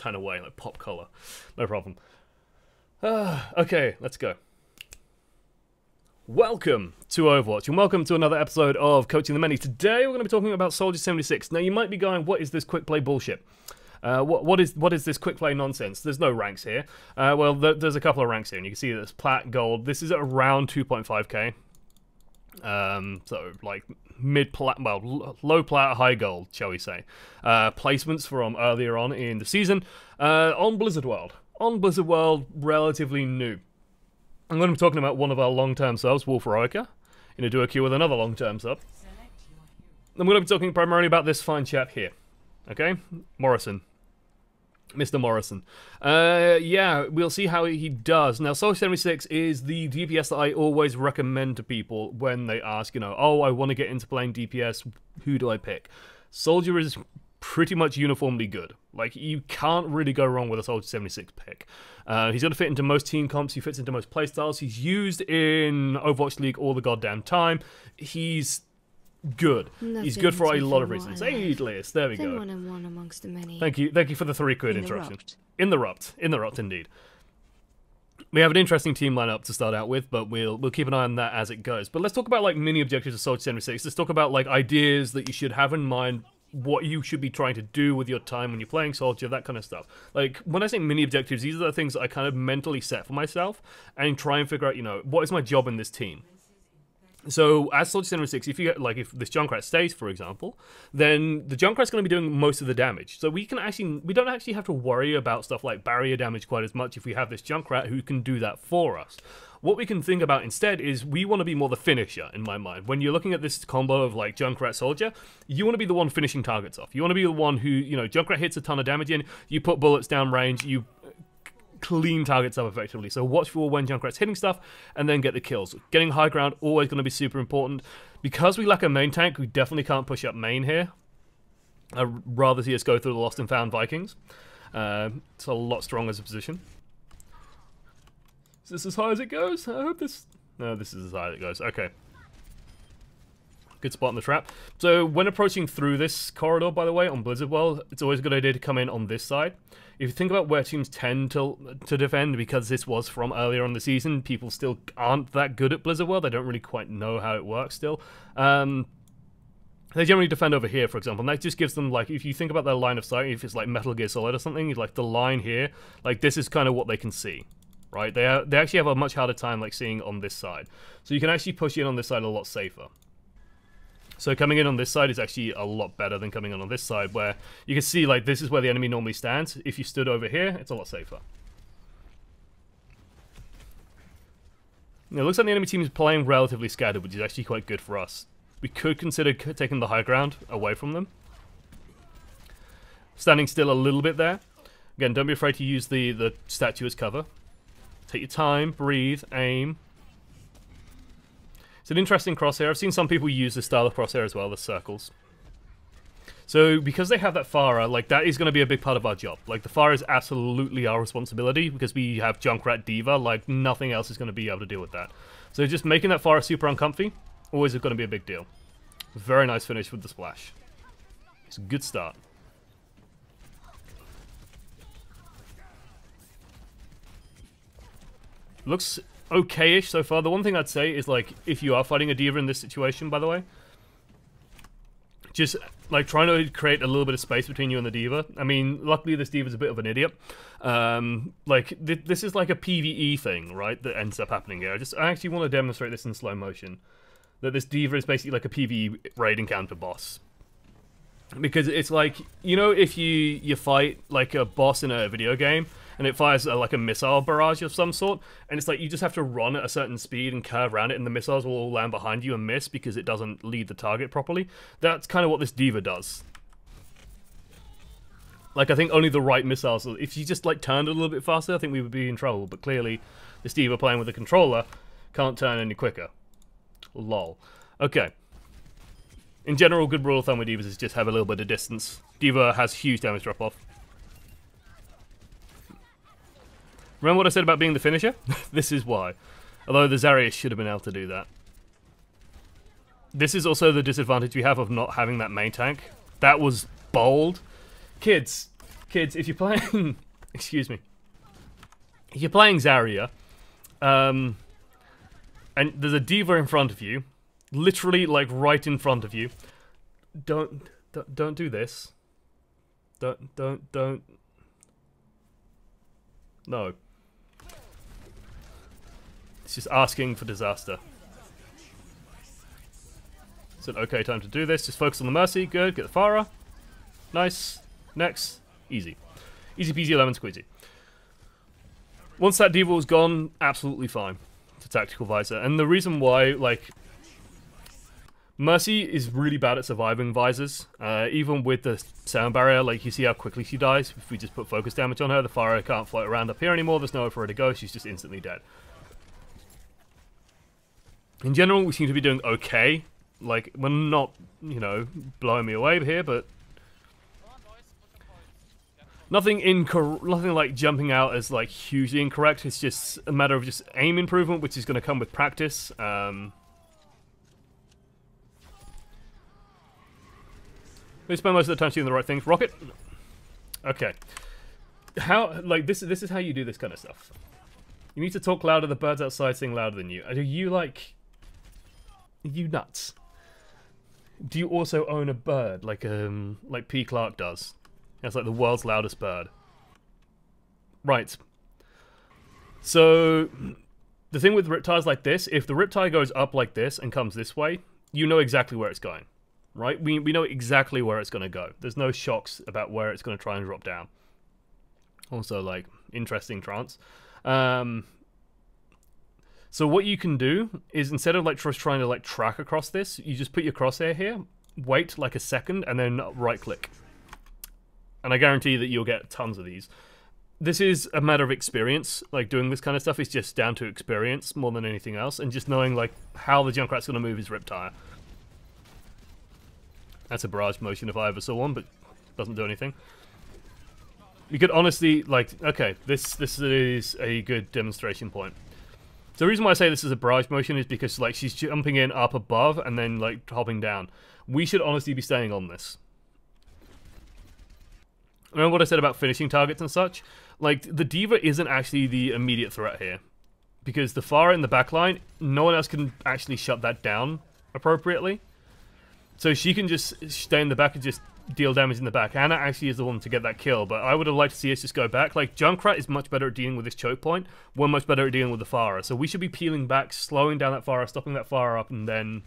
turn away, like pop color. No problem. Okay, let's go. Welcome to Overwatch, and welcome to another episode of Coaching the Many. Today we're going to be talking about Soldier 76. Now you might be going, what is this quick play bullshit? What is this quick play nonsense? There's no ranks here. Well, there's a couple of ranks here, and you can see there's plat, gold. This is at around 2.5k. So like mid-plat, well, low plat, high gold, shall we say. Placements from earlier on in the season on Blizzard World. On Blizzard World, relatively new. I'm going to be talking about one of our long-term subs, Wolf Heroica, in a duo queue with another long-term sub. I'm going to be talking primarily about this fine chap here. Okay? Morrison. Mr. Morrison. Yeah, we'll see how he does. Now, Soldier 76 is the DPS that I always recommend to people when they ask, you know, oh, I want to get into playing DPS, who do I pick? Soldier is pretty much uniformly good. Like, you can't really go wrong with a Soldier 76 pick. He's going to fit into most team comps, he fits into most playstyles, he's used in Overwatch League all the goddamn time. He's good. He's good for a lot of reasons. Hey, Liz, there we go. OneAmongstMany. Thank you for the £3 interruption. Interrupt, indeed. We have an interesting team lineup to start out with, but we'll keep an eye on that as it goes. But let's talk about like mini objectives of Soldier 76. Let's talk about like ideas that you should have in mind, what you should be trying to do with your time when you're playing Soldier, that kind of stuff. Like, when I say mini objectives, these are the things that I kind of mentally set for myself and try and figure out, you know, what is my job in this team? So, as Soldier 76, if you get, like, if this Junkrat stays, for example, then the Junkrat's going to be doing most of the damage. So we don't actually have to worry about stuff like barrier damage quite as much if we have this Junkrat who can do that for us. What we can think about instead is we want to be more the finisher, in my mind. When you're looking at this combo of, like, Junkrat Soldier, you want to be the one finishing targets off. You want to be the one who, you know, Junkrat hits a ton of damage in, you put bullets down range, you clean targets up effectively. So watch for when Junkrat's hitting stuff, and then get the kills. Getting high ground, always going to be super important. Because we lack a main tank, we definitely can't push up main here. I'd rather see us go through the Lost and Found Vikings. It's a lot stronger as a position. Is this as high as it goes? I hope this... No, this is as high as it goes. Okay. Good spot in the trap. So when approaching through this corridor, by the way, on Blizzard World, it's always a good idea to come in on this side. If you think about where teams tend to defend, because this was from earlier on the season, people still aren't that good at Blizzard World. They don't really quite know how it works still. They generally defend over here, for example, and that just gives them, like, if you think about their line of sight, if it's like Metal Gear Solid or something, like the line here, like this is kind of what they can see. Right, they actually have a much harder time like seeing on this side, so you can actually push in on this side a lot safer. So coming in on this side is actually a lot better than coming in on this side, where you can see like this is where the enemy normally stands. If you stood over here, it's a lot safer. Now, it looks like the enemy team is playing relatively scattered, which is actually quite good for us. We could consider taking the high ground away from them, standing still a little bit there. Again, don't be afraid to use the statue as cover. Take your time, breathe, aim. It's an interesting crosshair. I've seen some people use this style of crosshair as well, the circles. So because they have that Pharah, like that is going to be a big part of our job. Like the Pharah is absolutely our responsibility because we have Junkrat D.Va, like nothing else is going to be able to deal with that. So just making that Pharah super uncomfy, always going to be a big deal. Very nice finish with the splash. It's a good start. Looks okay-ish so far. The one thing I'd say is, like, if you are fighting a D.Va in this situation, by the way, just, like, trying to create a little bit of space between you and the D.Va. I mean, luckily this D.Va's a bit of an idiot. Like, this is like a PvE thing, right, that ends up happening here. I actually want to demonstrate this in slow motion. That this D.Va is basically like a PvE raid encounter boss. Because it's like, you know, if you fight, like, a boss in a video game, and it fires like a missile barrage of some sort, and it's like you just have to run at a certain speed and curve around it, and the missiles will all land behind you and miss because it doesn't lead the target properly. That's kind of what this D.Va does. Like, I think only the right missiles, if you just like turned a little bit faster, I think we would be in trouble, but clearly this D.Va playing with a controller can't turn any quicker. Lol. Okay. In general, good rule of thumb with D.Vas is just have a little bit of distance. D.Va has huge damage drop-off. Remember what I said about being the finisher? This is why. Although the Zarya should have been able to do that. This is also the disadvantage we have of not having that main tank. That was bold. Kids, kids, if you're playing, excuse me, if you're playing Zarya, and there's a D.Va in front of you, literally like right in front of you, don't do this. Don't. No. It's just asking for disaster. It's an okay time to do this. Just focus on the Mercy. Good. Get the Pharah. Nice. Next. Easy. Easy peasy lemon squeezy. Once that D.Va was gone, absolutely fine. It's a tactical visor. And the reason why, like, Mercy is really bad at surviving visors. Even with the sound barrier, like, you see how quickly she dies. If we just put focus damage on her, the Pharah can't float around up here anymore. There's nowhere for her to go. She's just instantly dead. In general, we seem to be doing okay. Like, we're not, you know, blowing me away here, but nothing like jumping out as like hugely incorrect. It's just a matter of just aim improvement, which is going to come with practice. We spend most of the time doing the right things. Rocket. Okay. How like this is how you do this kind of stuff. You need to talk louder. The birds outside sing louder than you. Are you like? Are you nuts? Do you also own a bird like P. Clark does? That's like the world's loudest bird. Right. So the thing with riptides like this, if the riptide goes up like this and comes this way, you know exactly where it's going. Right? We know exactly where it's going to go. There's no shocks about where it's going to try and drop down. Also, like, interesting trance. So what you can do is instead of like just trying to like track across this, you just put your crosshair here, wait like a second, and then right click. And I guarantee that you'll get tons of these. This is a matter of experience. Like doing this kind of stuff is just down to experience more than anything else, and just knowing like how the Junkrat's going to move his Riptire. That's a barrage motion if I ever saw one, but doesn't do anything. You could honestly like, okay, this is a good demonstration point. So the reason why I say this is a barrage motion is because like she's jumping in up above and then like hopping down. We should honestly be staying on this. Remember what I said about finishing targets and such? Like, the D.Va isn't actually the immediate threat here. Because the Pharah in the backline, no one else can actually shut that down appropriately. So she can just stay in the back and just deal damage in the back. Anna actually is the one to get that kill, but I would have liked to see us just go back. Like, Junkrat is much better at dealing with this choke point. We're much better at dealing with the Pharah. So we should be peeling back, slowing down that Pharah, stopping that Pharah up, and then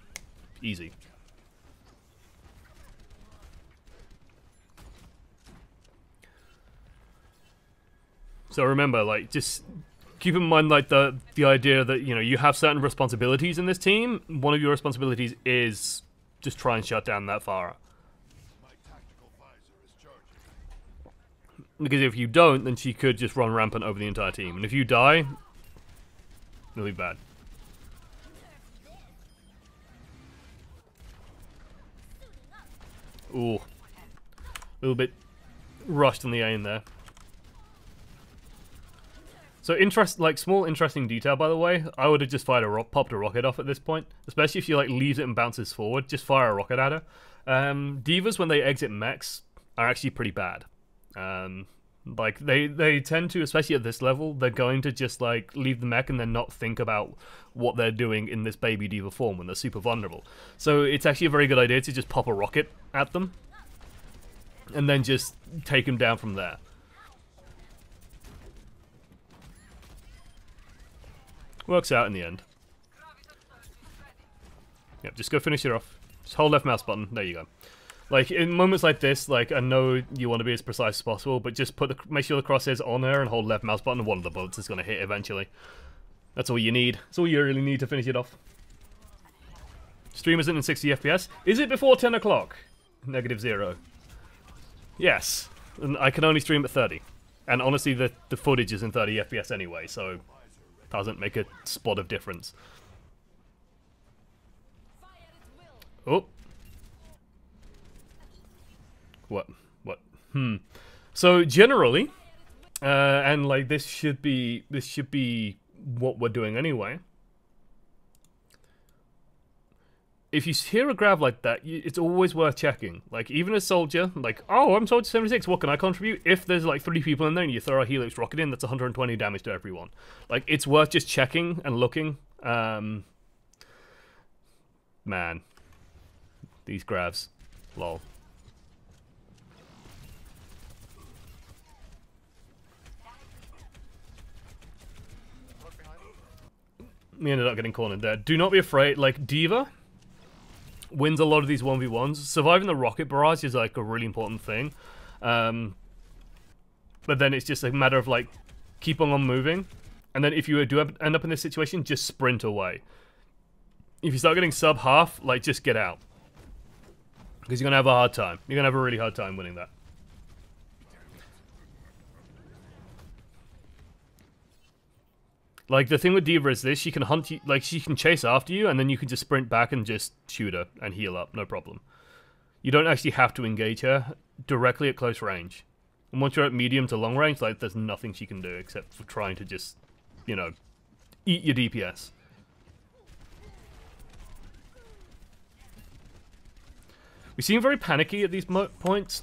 easy. So remember, like, just keep in mind, like, the idea that, you know, you have certain responsibilities in this team. One of your responsibilities is just try and shut down that Pharah. Because if you don't, then she could just run rampant over the entire team. And if you die, it'll be bad. Ooh. A little bit rushed on the aim there. So small interesting detail, by the way. I would have just popped a rocket off at this point, especially if she like leaves it and bounces forward. Just fire a rocket at her. Divas, when they exit mechs, are actually pretty bad. Like they tend to, especially at this level, they're going to just like leave the mech and then not think about what they're doing in this baby D.Va form when they're super vulnerable. So it's actually a very good idea to just pop a rocket at them and then just take them down from there. Works out in the end. Yep, just go finish it off. Just hold left mouse button. There you go. Like, in moments like this, like, I know you want to be as precise as possible, but just make sure the crosshairs on her and hold left mouse button, and one of the bullets is going to hit eventually. That's all you need. That's all you really need to finish it off. Stream isn't in 60 FPS. Is it before 10 o'clock? -0. Yes. And I can only stream at 30. And honestly, the footage is in 30 FPS anyway, so doesn't make a spot of difference. Oh. What? So generally, and like this should be what we're doing anyway. if you hear a grab like that, it's always worth checking. Like, even a soldier, like, oh, I'm Soldier 76, what can I contribute? If there's like 3 people in there and you throw a Helix rocket in, that's 120 damage to everyone. Like, it's worth just checking and looking. Man. These grabs. Lol. We ended up getting cornered there. Do not be afraid. Like, D.Va wins a lot of these 1v1s. Surviving the rocket barrage is like a really important thing. But then it's just a matter of like keep on moving. And then if you do end up in this situation, just sprint away. If you start getting sub half, like just get out. Because you're going to have a hard time. You're going to have a really hard time winning that. Like, the thing with D.Va is this, she can hunt you, like, she can chase after you, and then you can just sprint back and just shoot her and heal up, no problem. You don't actually have to engage her directly at close range. And once you're at medium to long range, like, there's nothing she can do except for trying to just, you know, eat your DPS. We seem very panicky at these points.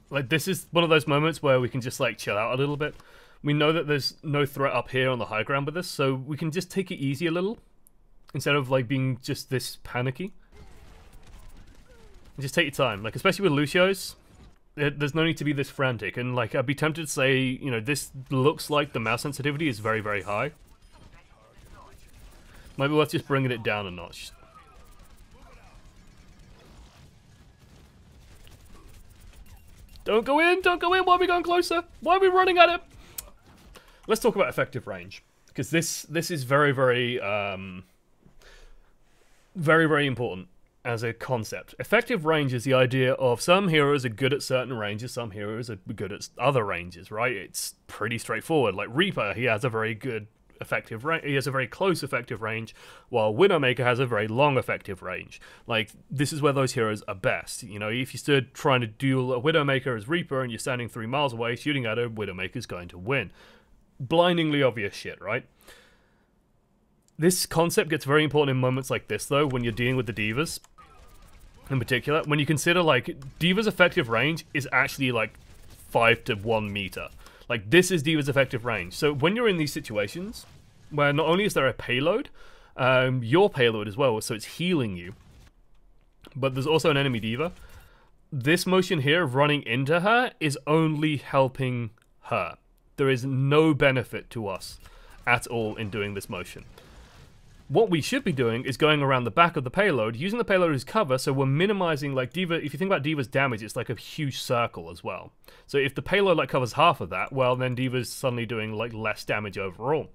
Like, this is one of those moments where we can just, like, chill out a little bit. We know that there's no threat up here on the high ground with this, so we can just take it easy a little. Instead of, like, being just this panicky. And just take your time. Like, especially with Lucio's, there's no need to be this frantic. And, like, I'd be tempted to say, you know, this looks like the mouse sensitivity is very, very high. Might be worth just bringing it down a notch. Don't go in! Don't go in! Why are we going closer? Why are we running at it? Let's talk about effective range, because this is very, very, very important as a concept. Effective range is the idea of some heroes are good at certain ranges, some heroes are good at other ranges, right? It's pretty straightforward. Like Reaper, he has a very good effective range. He has a very close effective range, while Widowmaker has a very long effective range. Like, this is where those heroes are best. You know, if you stood trying to duel a Widowmaker as Reaper and you're standing 3 miles away shooting at her, Widowmaker's going to win. Blindingly obvious shit, right? This concept gets very important in moments like this, though, when you're dealing with the D.Vas. In particular, when you consider, like, D.Va's effective range is actually, like, 5 to 1 meter. Like, this is D.Va's effective range. So when you're in these situations, where not only is there a payload, your payload as well, so it's healing you, but there's also an enemy D.Va, this motion here of running into her is only helping her. There is no benefit to us at all in doing this motion. What we should be doing is going around the back of the payload, using the payload as cover, so we're minimizing, like, D.Va, if you think about D.Va's damage, it's like a huge circle as well. So if the payload, like, covers half of that, well, then D.Va's suddenly doing, like, less damage overall.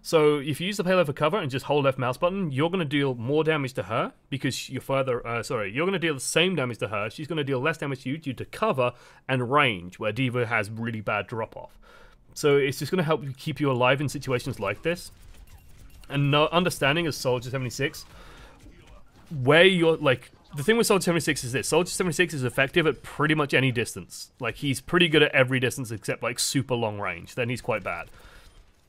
So if you use the payload for cover and just hold left mouse button, you're going to deal more damage to her, because you're further, you're going to deal the same damage to her, she's going to deal less damage to you due to cover and range, where D.Va has really bad drop-off. So it's just going to help you keep you alive in situations like this. And understanding as Soldier 76, where you're, like, the thing with Soldier 76 is this. Soldier 76 is effective at pretty much any distance. Like, he's pretty good at every distance except, like, super long range. Then he's quite bad.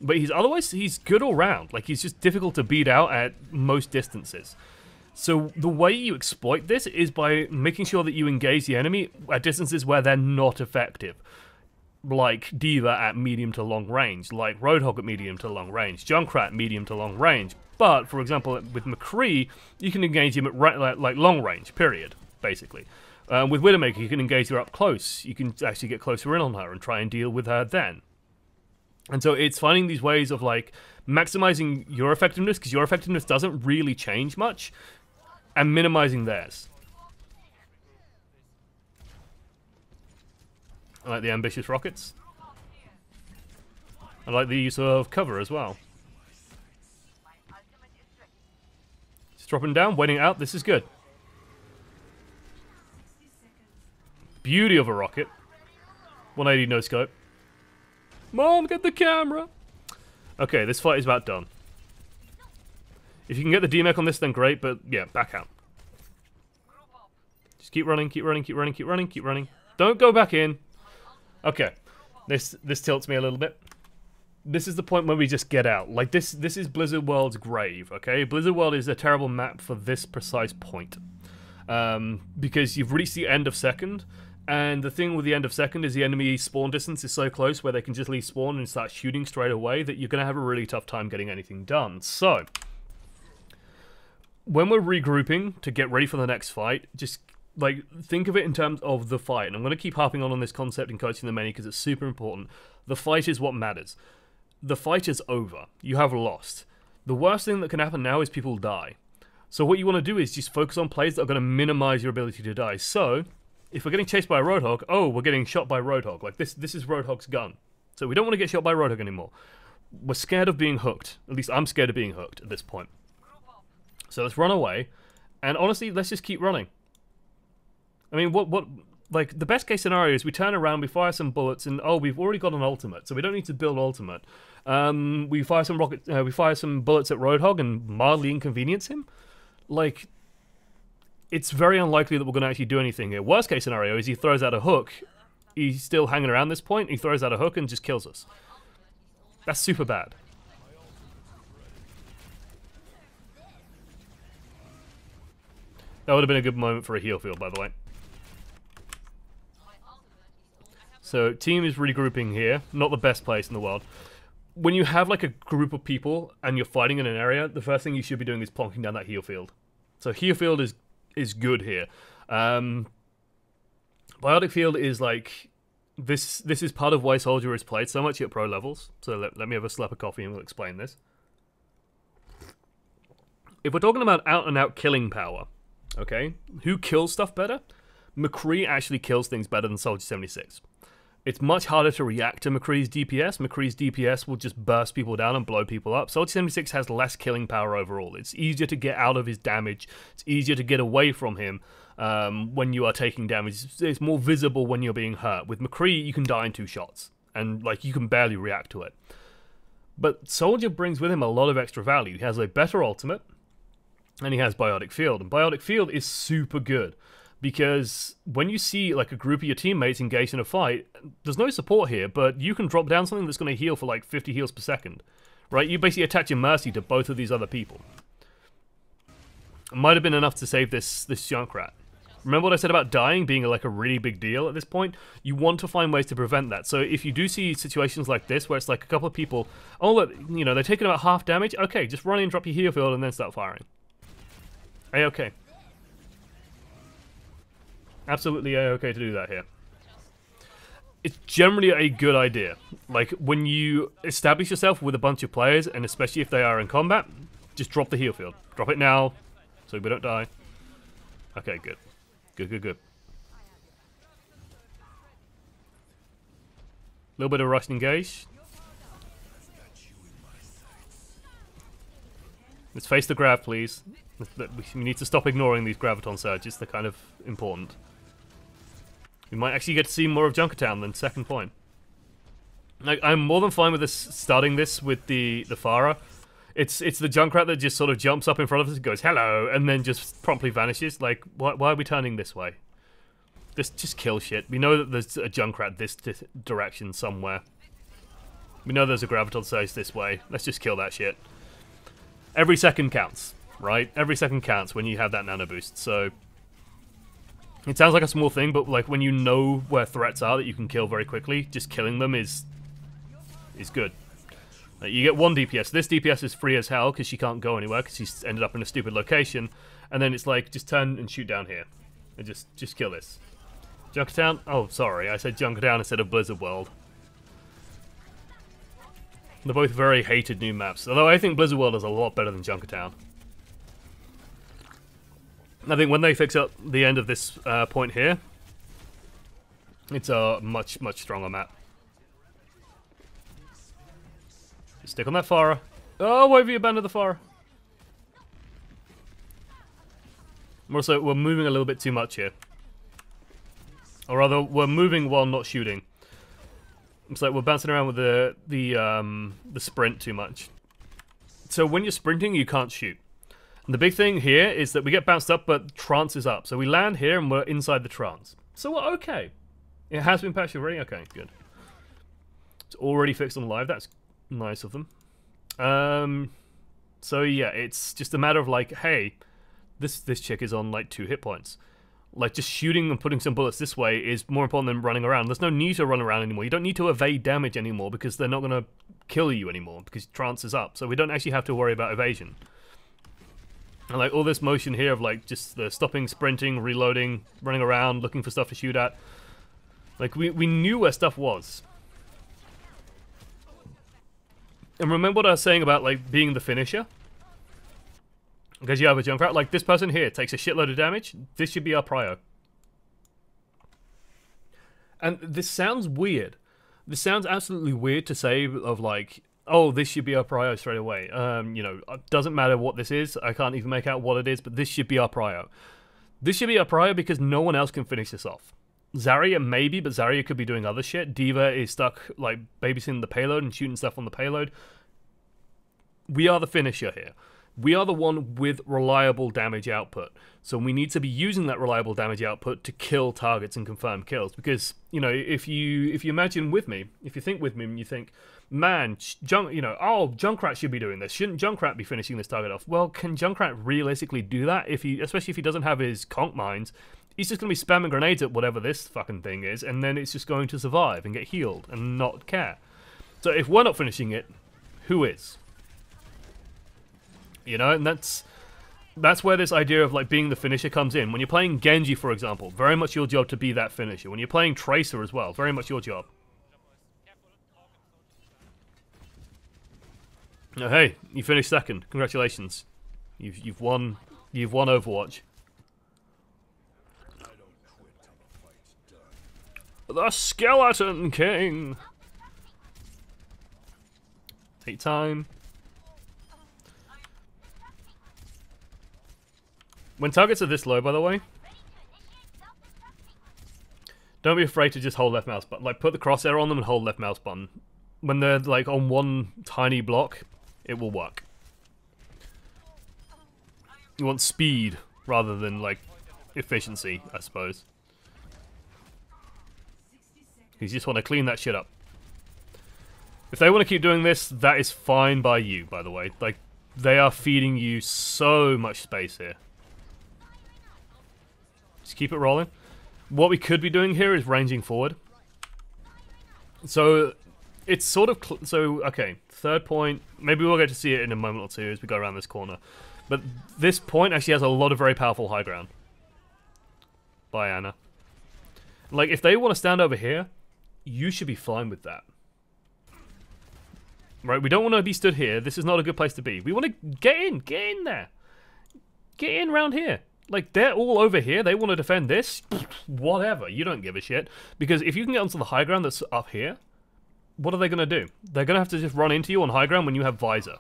But otherwise, he's good all round. Like, he's just difficult to beat out at most distances. So the way you exploit this is by making sure that you engage the enemy at distances where they're not effective. Like D.Va at medium to long range, like Roadhog at medium to long range, Junkrat medium to long range. But, for example, with McCree, you can engage him at like long range, period, basically. With Widowmaker, you can engage her up close. You can actually get closer in on her and try and deal with her then. And so it's finding these ways of, like, maximizing your effectiveness, because your effectiveness doesn't really change much, and minimizing theirs. I like the ambitious rockets. I like the use of cover as well. Just dropping down, waiting out. This is good. Beauty of a rocket. 180 no scope. Mom, get the camera. Okay, this fight is about done. If you can get the D-Mech on this, then great, but yeah, back out. Just keep running, keep running, keep running, keep running, keep running. Don't go back in. Okay, this tilts me a little bit. This is the point where we just get out. Like, this is Blizzard World's grave, okay? Blizzard World is a terrible map for this precise point. Because you've reached the end of second, and the thing with the end of second is the enemy spawn distance is so close where they can just leave spawn and start shooting straight away that you're going to have a really tough time getting anything done. So, when we're regrouping to get ready for the next fight, just like think of it in terms of the fight. And I'm going to keep harping on this concept in Coaching the Many because it's super important. The fight is what matters. The fight is over. You have lost. The worst thing that can happen now is people die. So what you want to do is just focus on plays that are going to minimize your ability to die. So, if we're getting chased by a Roadhog, oh, we're getting shot by Roadhog. Like, this is Roadhog's gun. So we don't want to get shot by Roadhog anymore. We're scared of being hooked. At least I'm scared of being hooked at this point. So let's run away. And honestly, let's just keep running. I mean, like, the best case scenario is we turn around, we fire some bullets, and oh, we've already got an ultimate, so we don't need to build ultimate. We fire some bullets at Roadhog and mildly inconvenience him. Like, it's very unlikely that we're going to actually do anything here. Worst case scenario is he throws out a hook. He's still hanging around this point. He throws out a hook and just kills us. That's super bad. That would have been a good moment for a heal field, by the way. So, team is regrouping here. Not the best place in the world. When you have, like, a group of people and you're fighting in an area, the first thing you should be doing is plonking down that heal field. So, heal field is good here. Biotic field is, like... This is part of why Soldier is played so much at pro levels. So, let me have a slap of coffee and we'll explain this. If we're talking about out-and-out killing power, okay, who kills stuff better? McCree actually kills things better than Soldier 76. It's much harder to react to McCree's DPS. McCree's DPS will just burst people down and blow people up. Soldier 76 has less killing power overall. It's easier to get out of his damage. It's easier to get away from him when you are taking damage. It's more visible when you're being hurt. With McCree, you can die in 2 shots. And like you can barely react to it. But Soldier brings with him a lot of extra value. He has a better ultimate. And he has Biotic Field. And Biotic Field is super good. Because when you see like a group of your teammates engaged in a fight, there's no support here, but you can drop down something that's going to heal for like 50 heals per second. Right? You basically attach your mercy to both of these other people. It might have been enough to save this Junkrat. Remember what I said about dying being like a really big deal at this point? You want to find ways to prevent that. So if you do see situations like this where it's like a couple of people, oh look, you know, they're taking about half damage, okay, just run in, drop your heal field, and then start firing. A-okay. Absolutely A-okay to do that here. It's generally a good idea. Like, when you establish yourself with a bunch of players, and especially if they are in combat, just drop the heal field. Drop it now, so we don't die. Okay, good. Good, good, good. A little bit of rush and engage. Let's face the grav, please. We need to stop ignoring these graviton surges. They're kind of important. We might actually get to see more of Junkertown than second point. Like, I'm more than fine with this starting this with the Pharah. It's the Junkrat that just sort of jumps up in front of us and goes, hello, and then just promptly vanishes. Like, why are we turning this way? Just kill shit. We know that there's a Junkrat this direction somewhere. We know there's a Graviton Surge this way. Let's just kill that shit. Every second counts, right? Every second counts when you have that nano boost, so... It sounds like a small thing, but like when you know where threats are that you can kill very quickly, just killing them is good. You get 1 DPS. This DPS is free as hell because she can't go anywhere because she's ended up in a stupid location. And then it's like, just turn and shoot down here. And just kill this. Junkertown? Oh, sorry. I said Junkertown instead of Blizzard World. They're both very hated new maps. Although I think Blizzard World is a lot better than Junkertown. I think when they fix up the end of this point here, it's a much, much stronger map. Stick on that Pharah. Oh, why have you abandoned the Pharah? We're moving a little bit too much here. Or rather, we're moving while not shooting. It's like we're bouncing around with the sprint too much. So when you're sprinting, you can't shoot. And the big thing here is that we get bounced up, but trance is up. So we land here and we're inside the trance. So we're okay. It has been patched already? Okay, good. It's already fixed on live. That's Nice of them. So yeah, it's just a matter of like, hey, this chick is on like 2 hit points. Like, just shooting and putting some bullets this way is more important than running around. There's no need to run around anymore. You don't need to evade damage anymore because they're not going to kill you anymore because trance is up. So we don't actually have to worry about evasion. And like all this motion here of like just the stopping, sprinting, reloading, running around, looking for stuff to shoot at. Like we knew where stuff was. And remember what I was saying about like being the finisher? Because you have a Junkrat, like this person here takes a shitload of damage, this should be our prio. And this sounds weird. This sounds absolutely weird to say of like, oh, this should be our prio straight away. You know, it doesn't matter what this is, I can't even make out what it is, but this should be our prio. This should be our prio because no one else can finish this off. Zarya maybe, but Zarya could be doing other shit. D.Va is stuck like babysitting the payload and shooting stuff on the payload. We are the finisher here. We are the one with reliable damage output. So we need to be using that reliable damage output to kill targets and confirm kills. Because, you know, if you imagine with me, if you think with me and you think, man, Junkrat should be doing this. Shouldn't Junkrat be finishing this target off? Well, can Junkrat realistically do that? Especially if he doesn't have his conch mines, he's just going to be spamming grenades at whatever this fucking thing is, and then it's just going to survive and get healed and not care. So if we're not finishing it, who is? You know, and that's where this idea of like being the finisher comes in. When you're playing Genji, for example, very much your job to be that finisher. When you're playing Tracer as well, very much your job. Oh, hey, you finished second. Congratulations. You've won Overwatch. The Skeleton King. Take time. When targets are this low, by the way, don't be afraid to just hold left mouse button. Like, put the crosshair on them and hold left mouse button. When they're, like, on one tiny block, it will work. You want speed rather than, like, efficiency, I suppose. You just want to clean that shit up. If they want to keep doing this, that is fine by you, by the way. Like, they are feeding you so much space here. Just keep it rolling. What we could be doing here is ranging forward. So, it's sort of... okay, third point. Maybe we'll get to see it in a moment or two as we go around this corner. But this point actually has a lot of very powerful high ground. Bye, Anna. Like, if they want to stand over here, you should be fine with that. Right, we don't want to be stood here. This is not a good place to be. We want to get in there. Get in round here. Like, they're all over here. They want to defend this. Whatever. You don't give a shit. Because if you can get onto the high ground that's up here, what are they going to do? They're going to have to just run into you on high ground when you have visor.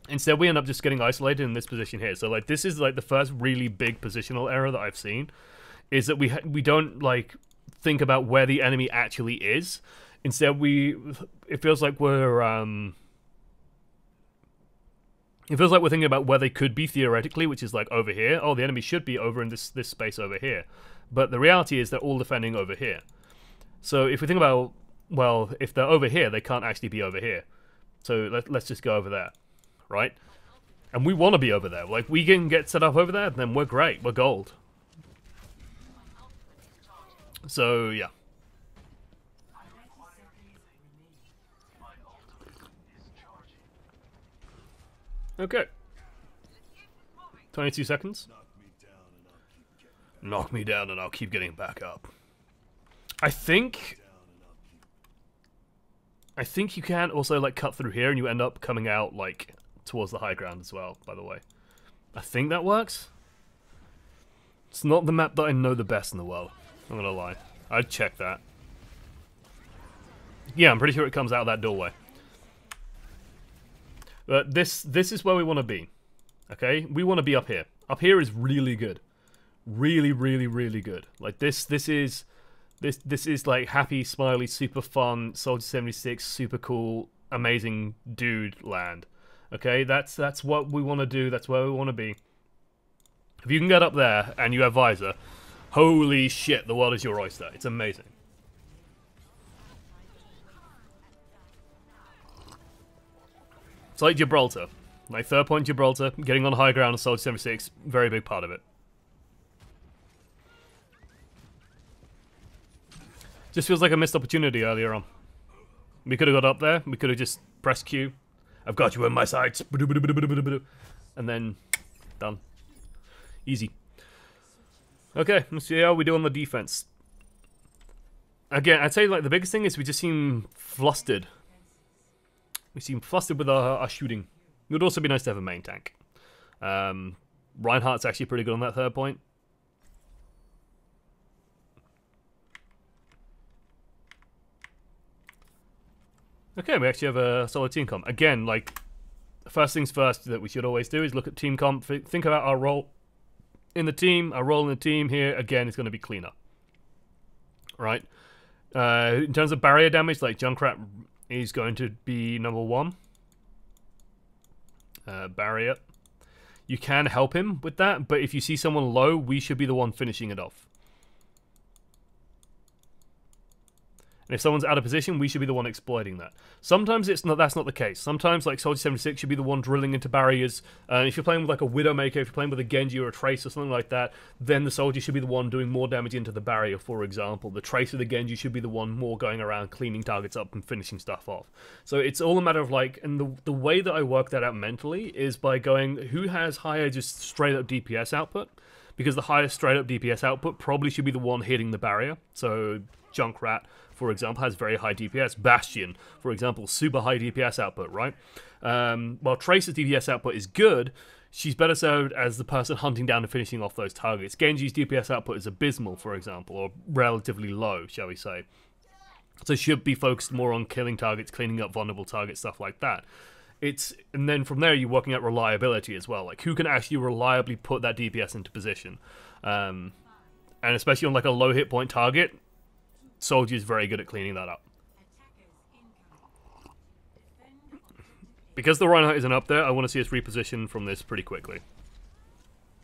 Instead, we end up just getting isolated in this position here. So, like, this is, like, the first really big positional error that I've seen. Is that we don't, like, think about where the enemy actually is. Instead, it feels like we're thinking about where they could be theoretically, which is like over here. Oh, the enemy should be over in this space over here. But the reality is they're all defending over here. So if we think about, well, if they're over here, they can't actually be over here. So let's just go over there, right? And we want to be over there. Like, we can get set up over there, then we're great. We're gold. So, yeah. Okay. 22 seconds. Knock me down and I'll keep getting back up. I think you can also, like, cut through here and you end up coming out, like, towards the high ground as well, by the way. I think that works. It's not the map that I know the best in the world. I'm gonna lie. I'd check that. Yeah, I'm pretty sure it comes out of that doorway. But this is where we want to be. Okay? We want to be up here. Up here is really good. Really, really, really good. Like, this is like happy, smiley, super fun, Soldier 76, super cool, amazing dude land. Okay? That's what we want to do. That's where we want to be. If you can get up there and you have visor, holy shit, the world is your oyster. It's amazing. It's like Gibraltar. Like third point Gibraltar, getting on high ground on Soldier 76, very big part of it. Just feels like a missed opportunity earlier on. We could have got up there, we could have just pressed Q. I've got you in my sights. And then, done. Easy. Okay, let's see how we do on the defense. Again, I'd say like the biggest thing is we just seem flustered. We seem flustered with our shooting. It would also be nice to have a main tank. Reinhardt's actually pretty good on that third point. Okay, we actually have a solid team comp. Again, like, first things first that we should always do is look at team comp. Think about our role in the team. Our role in the team here, again, is going to be cleaner. Right? In terms of barrier damage, like, Junkrat is going to be number 1. Barrier. You can help him with that, but if you see someone low, we should be the one finishing it off. And if someone's out of position, we should be the one exploiting that. Sometimes that's not the case. Sometimes, like, Soldier 76 should be the one drilling into barriers. If you're playing with, like, a Widowmaker, if you're playing with a Genji or a Trace or something like that, then the Soldier should be the one doing more damage into the barrier, for example. The Trace or the Genji should be the one more going around cleaning targets up and finishing stuff off. So it's all a matter of, like, and the way that I work that out mentally is by going, who has higher just straight-up DPS output? Because the highest straight-up DPS output probably should be the one hitting the barrier. So Junkrat, for example, has very high DPS. Bastion, for example, super high DPS output, right? While Tracer's DPS output is good, she's better served as the person hunting down and finishing off those targets. Genji's DPS output is abysmal, for example, or relatively low, shall we say. So should be focused more on killing targets, cleaning up vulnerable targets, stuff like that. And then from there you're working at reliability as well, like who can actually reliably put that DPS into position, and especially on like a low hit point target, Soldier is very good at cleaning that up. Because the Reinhardt isn't up there, I want to see us reposition from this pretty quickly.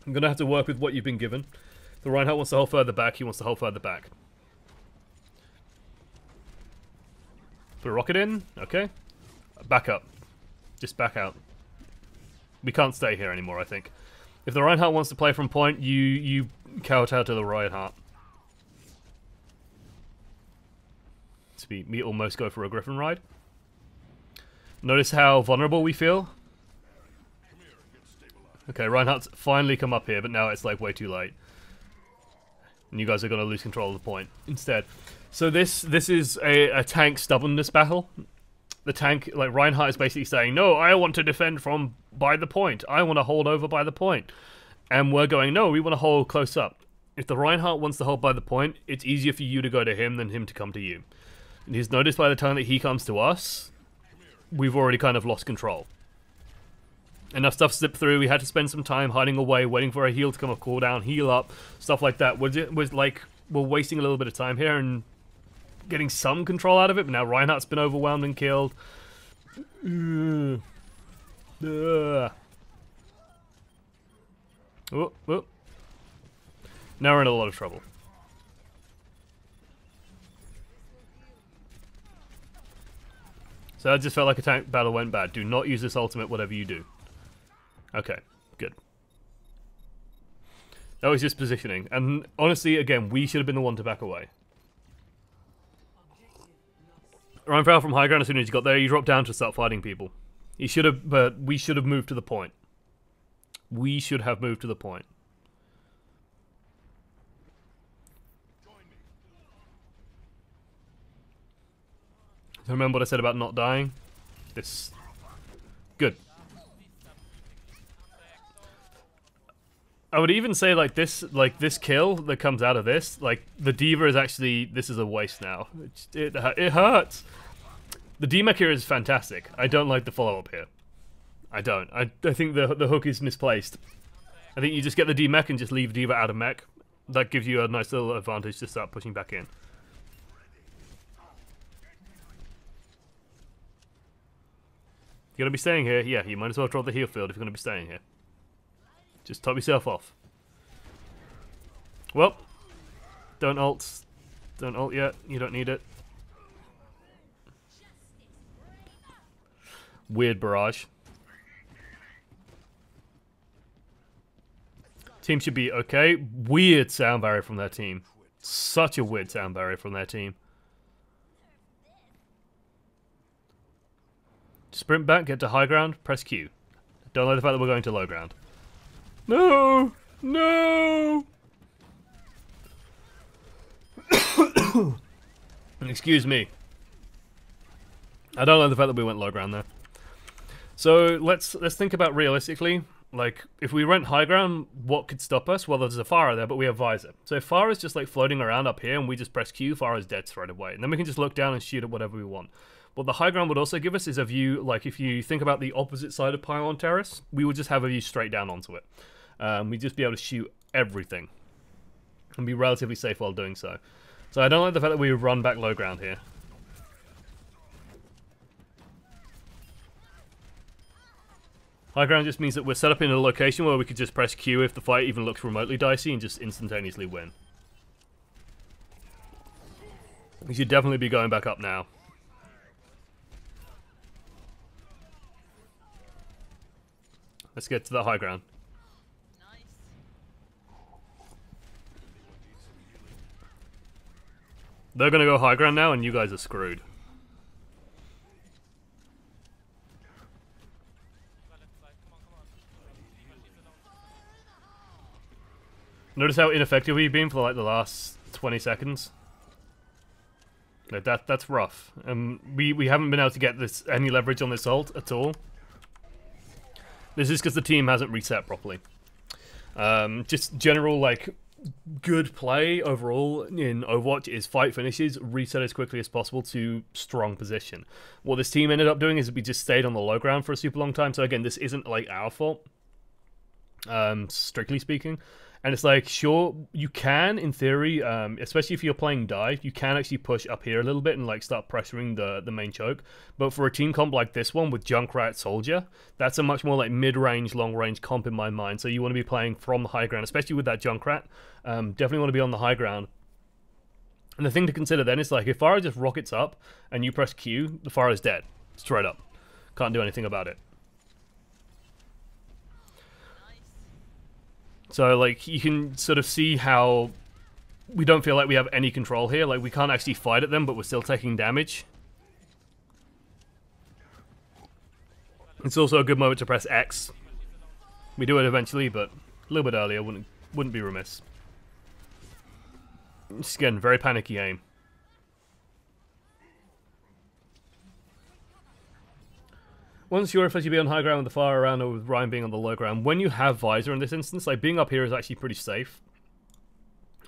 I'm gonna have to work with what you've been given. The Reinhardt wants to hold further back. He wants to hold further back. Put a rocket in. Okay. Back up. Just back out. We can't stay here anymore, I think. If the Reinhardt wants to play from point, you kowtow to the Reinhardt. So we almost go for a Griffin ride. Notice how vulnerable we feel. Okay, Reinhardt's finally come up here, but now it's like way too late. And you guys are going to lose control of the point instead. So this is a tank stubbornness battle. The tank, like Reinhardt is basically saying, no, I want to defend from by the point. I want to hold over by the point. And we're going, no, we want to hold close up. If the Reinhardt wants to hold by the point, it's easier for you to go to him than him to come to you. And he's noticed by the time that he comes to us, we've already kind of lost control. Enough stuff slipped through. We had to spend some time hiding away, waiting for a heal to come up, cooldown, heal up, stuff like that. We're wasting a little bit of time here and getting some control out of it, but now Reinhardt's been overwhelmed and killed. Oh, oh. Now we're in a lot of trouble. So that just felt like a tank battle went bad. Do not use this ultimate, whatever you do. Okay, good. That was just positioning. And honestly, again, we should have been the one to back away. Ryan fell from high ground as soon as he got there. He dropped down to start fighting people. He should have, but we should have moved to the point. We should have moved to the point. So remember what I said about not dying? This. Good. I would even say like this kill that comes out of this, like the D.Va is actually, this is a waste now. It hurts. The D-Mech here is fantastic. I don't like the follow-up here. I don't. I think the hook is misplaced. I think you just get the D-Mech and just leave D.Va out of mech. That gives you a nice little advantage to start pushing back in. You're going to be staying here? Yeah, you might as well drop the heal field if you're going to be staying here. Just top yourself off. Well, don't ult. Don't ult yet. You don't need it. Weird barrage. Team should be okay. Weird sound barrier from their team. Such a weird sound barrier from their team. Sprint back, get to high ground, press Q. Don't like the fact that we're going to low ground. No! No! Excuse me. I don't like the fact that we went low ground there. So let's think about realistically. Like, if we went high ground, what could stop us? Well, there's a Pharah there, but we have visor. So if Pharah's just like floating around up here and we just press Q, Pharah's dead straight away. And then we can just look down and shoot at whatever we want. What the high ground would also give us is a view, like if you think about the opposite side of Pylon Terrace, we would just have a view straight down onto it. We'd just be able to shoot everything. And be relatively safe while doing so. So I don't like the fact that we run back low ground here. High ground just means that we're set up in a location where we could just press Q if the fight even looks remotely dicey and just instantaneously win. We should definitely be going back up now. Let's get to the high ground. They're gonna go high ground now and you guys are screwed. Notice how ineffective we've been for like the last 20 seconds? Like that's rough. We haven't been able to get this any leverage on this ult at all. This is because the team hasn't reset properly. Just general like good play overall in Overwatch is fight finishes, reset as quickly as possible to strong position. What this team ended up doing is we just stayed on the low ground for a super long time. So again, this isn't like our fault, strictly speaking. And it's like, sure, you can, in theory, especially if you're playing dive, you can actually push up here a little bit and like start pressuring the main choke. But for a team comp like this one with Junkrat Soldier, that's a much more like mid-range, long-range comp in my mind. So you want to be playing from the high ground, especially with that Junkrat. Definitely want to be on the high ground. And the thing to consider then is like, if Pharah just rockets up and you press Q, the Pharah is dead. Straight up. Can't do anything about it. So, like, you can sort of see how we don't feel like we have any control here. Like, we can't actually fight at them, but we're still taking damage. It's also a good moment to press X. We do it eventually, but a little bit earlier wouldn't be remiss. Just again, very panicky aim. Once you're supposed to be on high ground with the Pharah around or with Ryan being on the low ground, when you have visor in this instance, like being up here is actually pretty safe.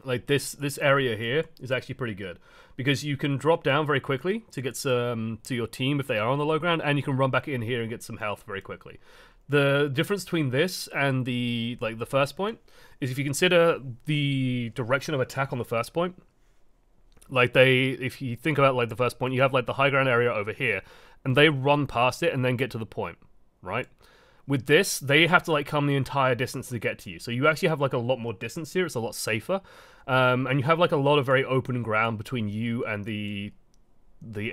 Like this area here is actually pretty good because you can drop down very quickly to get some to your team if they are on the low ground, and you can run back in here and get some health very quickly. The difference between this and the first point is if you consider the direction of attack on the first point. Like if you think about like the first point, you have like the high ground area over here, and they run past it and then get to the point, right? With this, they have to like come the entire distance to get to you. So you actually have like a lot more distance here. It's a lot safer, and you have like a lot of very open ground between you and the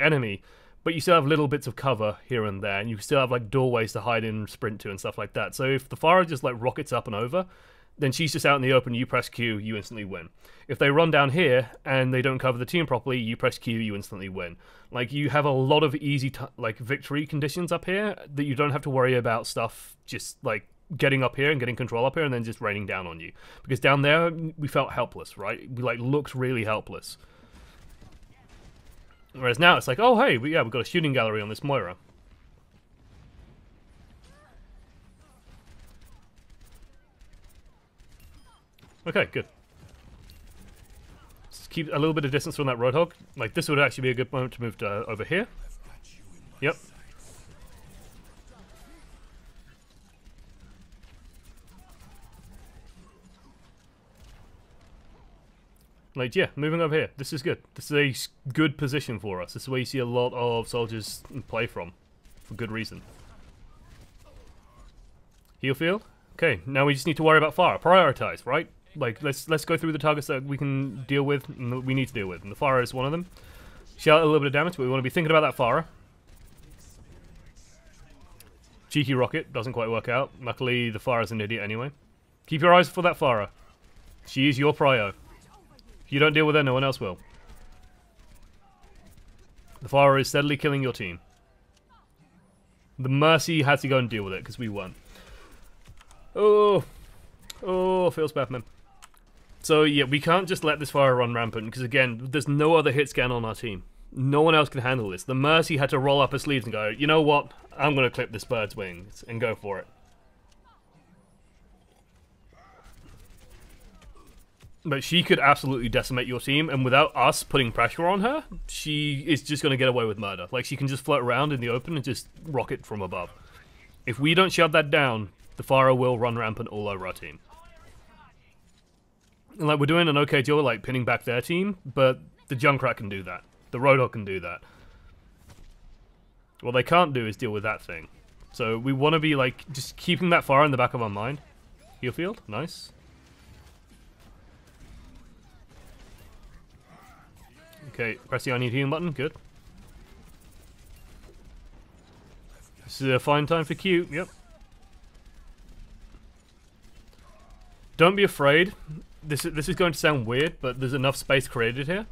enemy. But you still have little bits of cover here and there, and you still have like doorways to hide in, sprint to, and stuff like that. So if the Pharah just like rockets up and over, then she's just out in the open, you press Q, you instantly win. If they run down here and they don't cover the team properly, you press Q, you instantly win. Like, you have a lot of easy like victory conditions up here that you don't have to worry about stuff just like getting up here and getting control up here and then just raining down on you. Because down there, we felt helpless, right? We like looked really helpless. Whereas now it's like, oh hey, we've got a shooting gallery on this Moira. Okay, good. Just keep a little bit of distance from that Roadhog. Like, this would actually be a good moment to move to, over here. Yep. Like, yeah, moving over here. This is good. This is a good position for us. This is where you see a lot of soldiers play from. For good reason. Heal field? Okay, now we just need to worry about Pharah. Prioritize, right? Like, let's go through the targets that we can deal with and that we need to deal with. And the Pharah is one of them. She out a little bit of damage, but we want to be thinking about that Pharah. Cheeky rocket, doesn't quite work out. Luckily, the Pharah's an idiot anyway. Keep your eyes for that Pharah. She is your prio. If you don't deal with her, no one else will. The Pharah is steadily killing your team. The Mercy had to go and deal with it because we won. Oh, feels bad, man. So yeah, we can't just let this Pharah run rampant because again, there's no other hit scan on our team. No one else can handle this. The Mercy had to roll up her sleeves and go, you know what? I'm going to clip this bird's wings and go for it. But she could absolutely decimate your team, and without us putting pressure on her, she is just going to get away with murder. Like, she can just float around in the open and just rocket from above. If we don't shut that down, the Pharah will run rampant all over our team. And, like, we're doing an okay job, like, pinning back their team, but the Junkrat can do that. The Roadhog can do that. What they can't do is deal with that thing. So we want to be, like, just keeping that Pharah in the back of our mind. Heal field, nice. Okay, press the I need healing button, good. This is a fine time for Q, yep. Don't be afraid. This is going to sound weird, but there's enough space created here.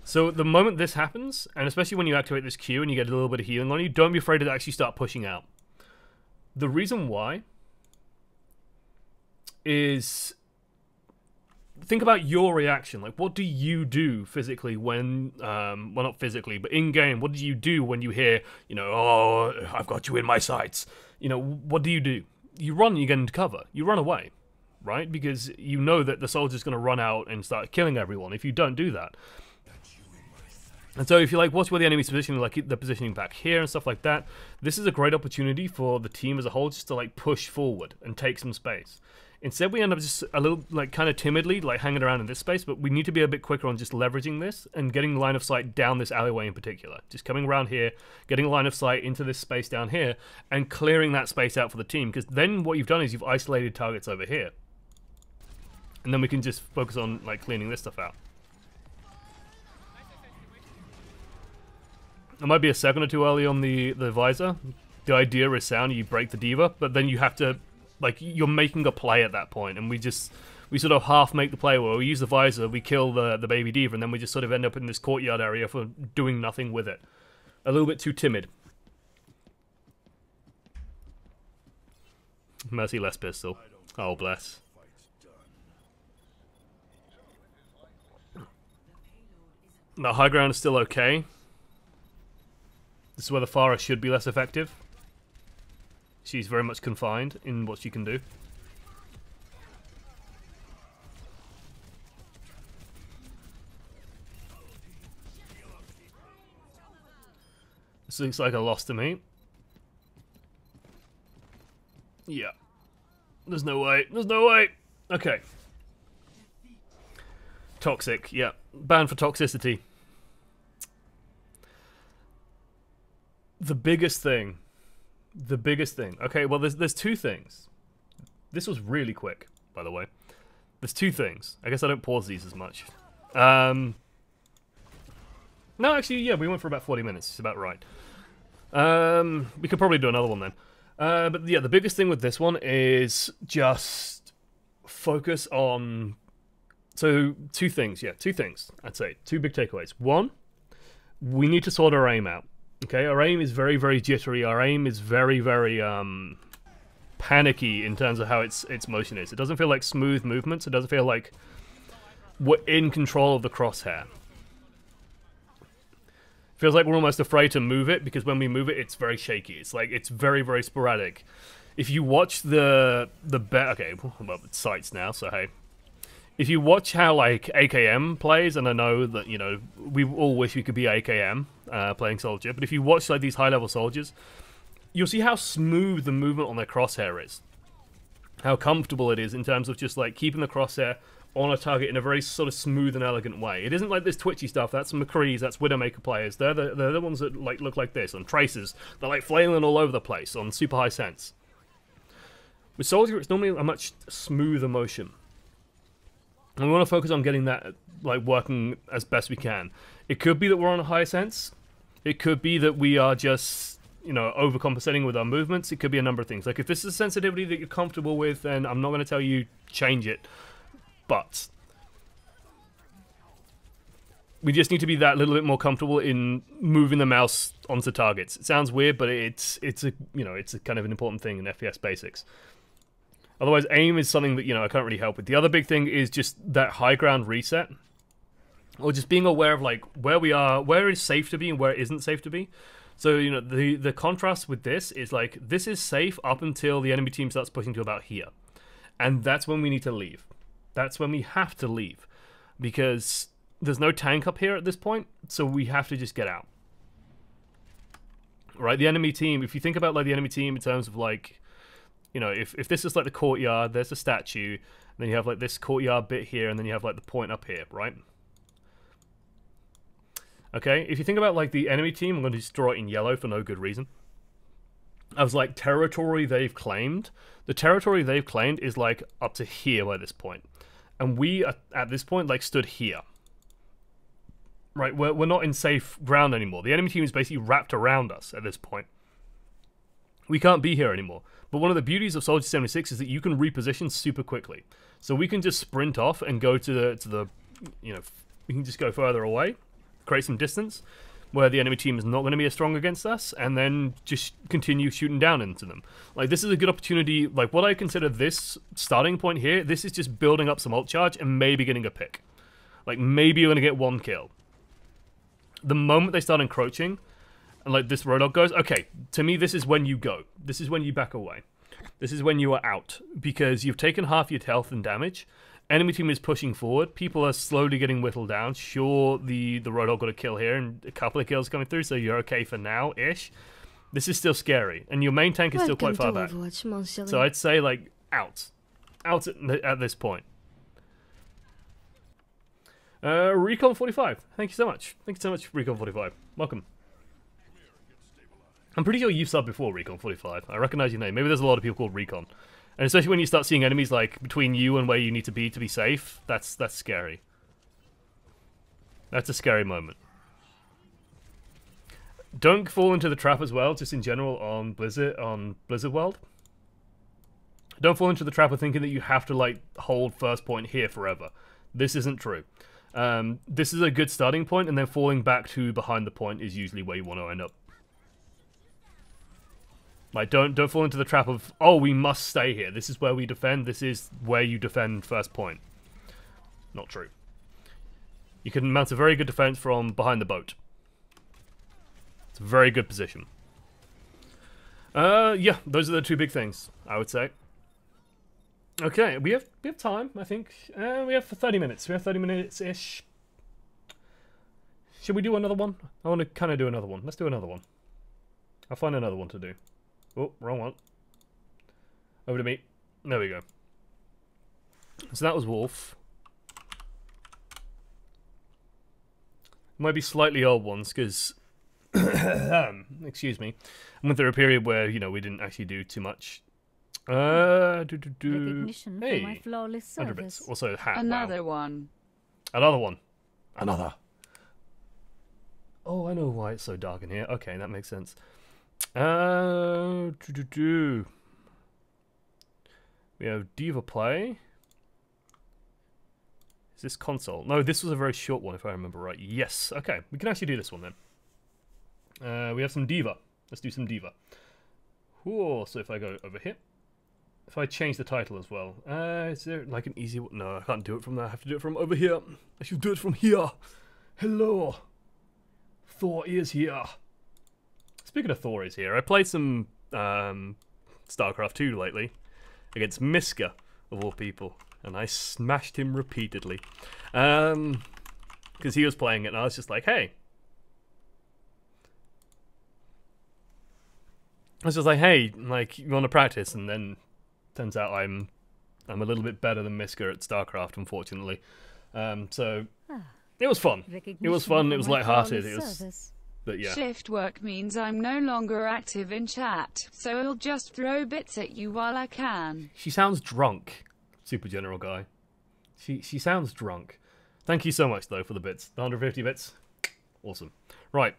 So the moment this happens, and especially when you activate this Q and you get a little bit of healing on you, don't be afraid to actually start pushing out. The reason why is... think about your reaction. Like, what do you do physically when, well, not physically, but in-game, what do you do when you hear, you know, oh, I've got you in my sights? You know, what do? You run, you get into cover. You run away, right? Because you know that the soldier's going to run out and start killing everyone if you don't do that. And so if you like watch where the enemy's positioning, like they're positioning back here and stuff like that, this is a great opportunity for the team as a whole just to like push forward and take some space. Instead, we end up just a little, like, kind of timidly, like, hanging around in this space, but we need to be a bit quicker on just leveraging this and getting line of sight down this alleyway in particular. Just coming around here, getting line of sight into this space down here, and clearing that space out for the team, because then what you've done is you've isolated targets over here. And then we can just focus on, like, cleaning this stuff out. It might be a second or two early on the visor. The idea is sound, you break the D.Va, but then you have to... like, you're making a play at that point, and we sort of half make the play where we use the visor, we kill the baby D.Va, and then we just sort of end up in this courtyard area for doing nothing with it. A little bit too timid. Merciless pistol. Oh, bless. The high ground is still okay. This is where the Pharah should be less effective. She's very much confined in what she can do. This looks like a loss to me. Yeah. There's no way. There's no way. Okay. Toxic. Yeah. Banned for toxicity. The biggest thing. Okay, well, there's two things. This was really quick, by the way. There's two things. I guess I don't pause these as much. No, actually, yeah, we went for about 40 minutes. It's about right. We could probably do another one then. But yeah, the biggest thing with this one is just focus on... So, two things, I'd say. Two big takeaways. One, we need to sort our aim out. Okay, our aim is very, very jittery. Our aim is very, very panicky in terms of how its motion is. It doesn't feel like smooth movements. It doesn't feel like we're in control of the crosshair. It feels like we're almost afraid to move it because when we move it, it's very shaky. It's like it's very, very sporadic. If you watch okay, well, it's sights now, so hey. If you watch how, like, AKM plays, and I know that, you know, we all wish we could be AKM playing soldier, but if you watch, like, these high-level soldiers, you'll see how smooth the movement on their crosshair is. How comfortable it is in terms of just, like, keeping the crosshair on a target in a very sort of smooth and elegant way. It isn't like this twitchy stuff. That's McCree's, that's Widowmaker players. They're the ones that, like, look like this. On Tracers, they're, like, flailing all over the place on super high sense. With soldier, it's normally a much smoother motion. And we want to focus on getting that, like, working as best we can. It could be that we're on a high sense. It could be that we are just you know, overcompensating with our movements. It could be a number of things. Like, if this is a sensitivity that you're comfortable with, then I'm not going to tell you change it. But we just need to be that little bit more comfortable in moving the mouse onto targets. It sounds weird, but it's a, you know, it's a kind of an important thing in FPS basics. Otherwise, aim is something that, you know, I can't really help with. The other big thing is just that high ground reset, or just being aware of like where we are, where it's safe to be and where it isn't safe to be. So, you know, the contrast with this is like, this is safe up until the enemy team starts pushing to about here. And that's when we need to leave. That's when we have to leave. Because there's no tank up here at this point, so we have to just get out. Right, the enemy team, if you think about like the enemy team in terms of like, you know, if this is like the courtyard, there's a statue, then you have like this courtyard bit here, and then you have like the point up here, right? Okay, if you think about like the enemy team, I'm going to just draw it in yellow for no good reason. I was like, territory they've claimed. The territory they've claimed is like up to here by this point. And we, at this point, like stood here. Right, we're not in safe ground anymore. The enemy team is basically wrapped around us at this point. We can't be here anymore. But one of the beauties of Soldier 76 is that you can reposition super quickly. So we can just sprint off and go to the you know, we can just go further away, create some distance, where the enemy team is not going to be as strong against us, and then just continue shooting down into them. Like, this is a good opportunity. Like, what I consider this starting point here, this is just building up some ult charge and maybe getting a pick. Like, maybe you're going to get one kill. The moment they start encroaching, and like this roadhog goes, okay, to me this is when you go. This is when you back away. This is when you are out, because you've taken half your health and damage. Enemy team is pushing forward. People are slowly getting whittled down. Sure, the roadhog got a kill here and a couple of kills coming through, so you're okay for now-ish. This is still scary, and your main tank is still quite far back. So I'd say like out at this point. Recon 45, thank you so much. Thank you so much, Recon 45. Welcome. I'm pretty sure you've subbed before, Recon 45. I recognize your name. Maybe there's a lot of people called Recon. And especially when you start seeing enemies like between you and where you need to be safe, that's scary. That's a scary moment. Don't fall into the trap as well, just in general on Blizzard World. Don't fall into the trap of thinking that you have to like hold first point here forever. This isn't true. This is a good starting point, and then falling back to behind the point is usually where you want to end up. Like, don't fall into the trap of, oh, we must stay here. This is where we defend. This is where you defend first point. Not true. You can mount a very good defense from behind the boat. It's a very good position. Yeah, those are the two big things, I would say. Okay, we have time, I think. We have 30 minutes. We have 30 minutes-ish. Should we do another one? I want to kind of do another one. Let's do another one. I'll find another one to do. Oh, wrong one. Over to me. There we go. So that was Wolf. Might be slightly old ones, because... excuse me. I went through a period where, you know, we didn't actually do too much. Recognition hey, for my flawless service. Also, hat. Another wow. one. Another one. Another. Oh, I know why it's so dark in here. Okay, that makes sense. We have D.Va play. Is this console? No, this was a very short one, if I remember right. Yes. Okay, we can actually do this one then. We have some D.Va. Let's do some D.Va. Whoa, so if I go over here. If I change the title as well. Is there like an easy one? No, I can't do it from there. I have to do it from over here. I should do it from here. Hello. Thor is here. Speaking of Thor is here, I played some StarCraft 2 lately against Miska, of all people, and I smashed him repeatedly. Because he was playing it, and I was just like, hey. I was just like, hey, like, you want to practice? And then turns out I'm a little bit better than Miska at StarCraft, unfortunately. So it was fun. It was fun. It was lighthearted. It was, but yeah. Shift work means I'm no longer active in chat, so I'll just throw bits at you while I can. She sounds drunk, Super General Guy. She sounds drunk. Thank you so much though for the bits. The 150 bits. Awesome. Right.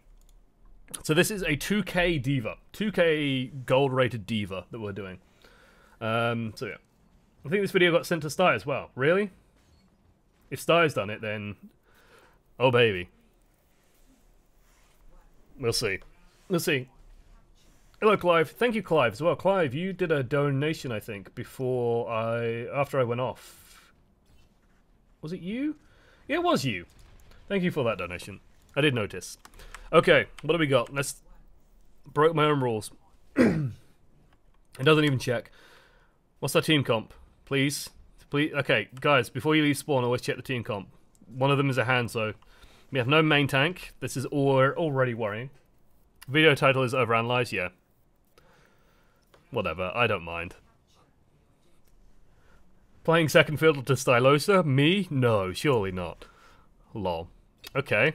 So this is a 2K D.Va, 2K gold rated D.Va that we're doing. So yeah, I think this video got sent to Sty as well. Really? If Sty's done it, then oh baby, we'll see. We'll see. Hello, Clive. Thank you, Clive, as well. Clive, you did a donation, I think, after I went off. Was it you? Yeah, it was you. Thank you for that donation. I did notice. Okay, what do we got? Let's broke my own rules. It doesn't even check. What's our team comp? Please, please. Okay, guys, before you leave spawn, always check the team comp. One of them is a Hanzo. We have no main tank. This is already worrying. Video title is overanalyzed. Yeah. Whatever, I don't mind. Playing second fiddle to Stylosa? Me? No, surely not. Lol. Okay.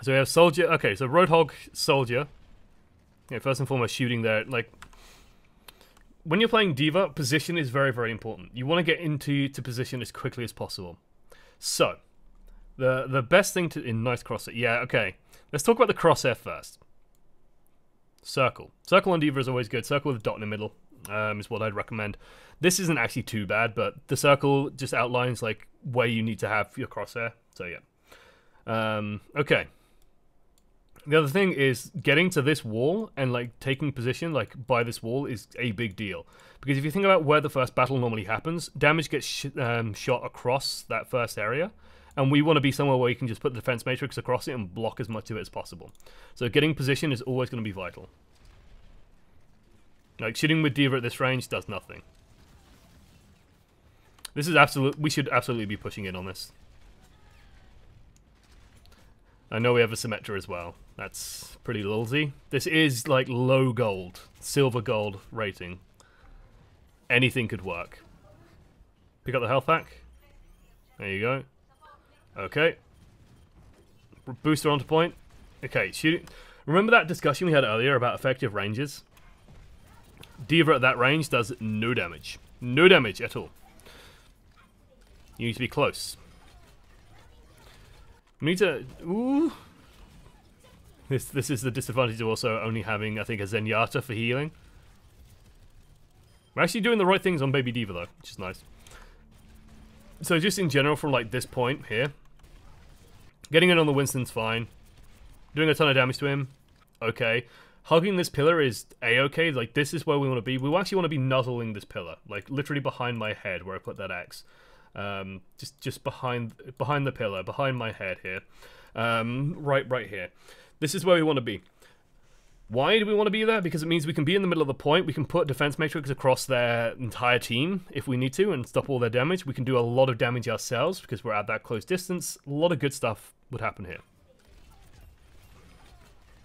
So we have Soldier. Okay, so Roadhog, Soldier. Yeah, first and foremost, shooting there. Like, when you're playing D.Va, position is very, very important. You want to get into position as quickly as possible. So, the best thing to... Nice crosshair. Yeah, okay. Let's talk about the crosshair first. Circle. Circle on D.Va is always good. Circle with a dot in the middle is what I'd recommend. This isn't actually too bad, but the circle just outlines like where you need to have your crosshair. So yeah. Okay. The other thing is getting to this wall and like taking position like by this wall is a big deal. Because if you think about where the first battle normally happens, damage gets shot across that first area. And we want to be somewhere where you can just put the defense matrix across it and block as much of it as possible. So getting position is always going to be vital. Like shooting with D.Va at this range does nothing. This is absolute. We should absolutely be pushing in on this. I know we have a Symmetra as well. That's pretty lulzy. This is like low gold, silver gold rating. Anything could work. Pick up the health pack. There you go. Okay. Booster onto point. Okay, shooting. Remember that discussion we had earlier about effective ranges? D.Va at that range does no damage. No damage at all. You need to be close. We need to... Ooh. This is the disadvantage of also only having, I think, a Zenyatta for healing. We're actually doing the right things on Baby D.Va though, which is nice. So just in general from like this point here, getting in on the Winston's fine. Doing a ton of damage to him, okay. Hugging this pillar is a-okay. Like, this is where we want to be. We actually want to be nuzzling this pillar. Like, literally behind my head where I put that X. Just behind the pillar, behind my head here. Right here. This is where we want to be. Why do we want to be there? Because it means we can be in the middle of the point. We can put defense matrix across their entire team if we need to and stop all their damage. We can do a lot of damage ourselves because we're at that close distance. A lot of good stuff would happen here.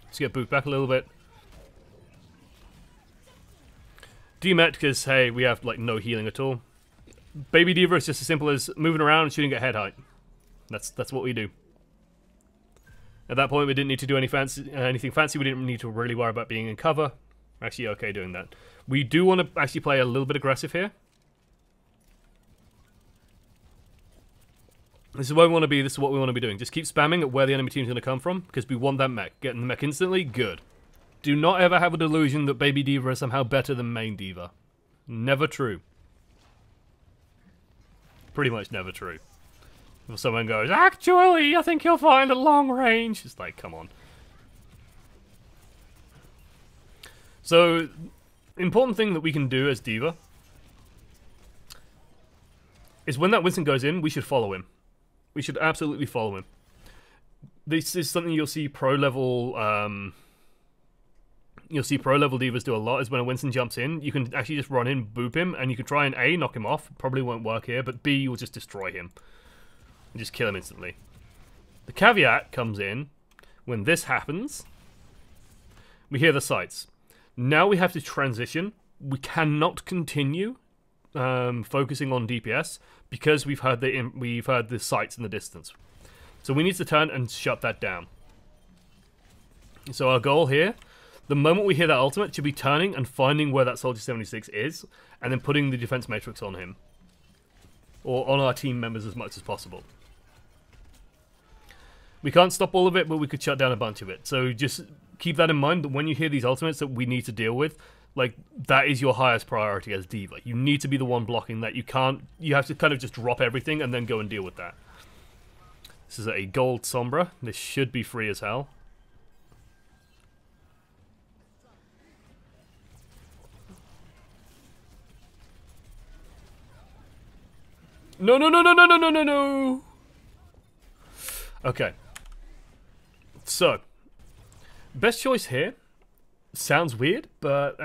Let's get Boot back a little bit. Demet because, hey, we have like no healing at all. Baby D.Va is just as simple as moving around and shooting at head height. That's what we do. At that point, we didn't need to do anything fancy. We didn't need to really worry about being in cover. We're actually okay doing that. We do want to actually play a little bit aggressive here. This is where we want to be. This is what we want to be doing. Just keep spamming at where the enemy team's going to come from because we want that mech. Getting the mech instantly, good. Do not ever have a delusion that Baby D.Va is somehow better than main D.Va. Never true. Pretty much never true. If someone goes, actually, I think you'll find a long range. It's like, come on. So, important thing that we can do as D.Va is when that Winston goes in, we should follow him. We should absolutely follow him. This is something you'll see pro-level D.Vas do a lot, is when a Winston jumps in, you can actually just run in, boop him, and you can try and A, knock him off. Probably won't work here, but B, you'll just destroy him. And just kill him instantly. The caveat comes in when this happens. We hear the sights. Now we have to transition. We cannot continue focusing on DPS because we've heard the sights in the distance. So we need to turn and shut that down. So our goal here, the moment we hear that ultimate, should be turning and finding where that Soldier 76 is, and then putting the defense matrix on him. Or on our team members as much as possible. We can't stop all of it, but we could shut down a bunch of it. So just keep that in mind, that when you hear these ultimates that we need to deal with, like, that is your highest priority as D.Va. You need to be the one blocking that. You have to kind of just drop everything and then go and deal with that. This is a gold Sombra. This should be free as hell. No, no, no, no, no, no, no, no, no. Okay. So, best choice here. Sounds weird, but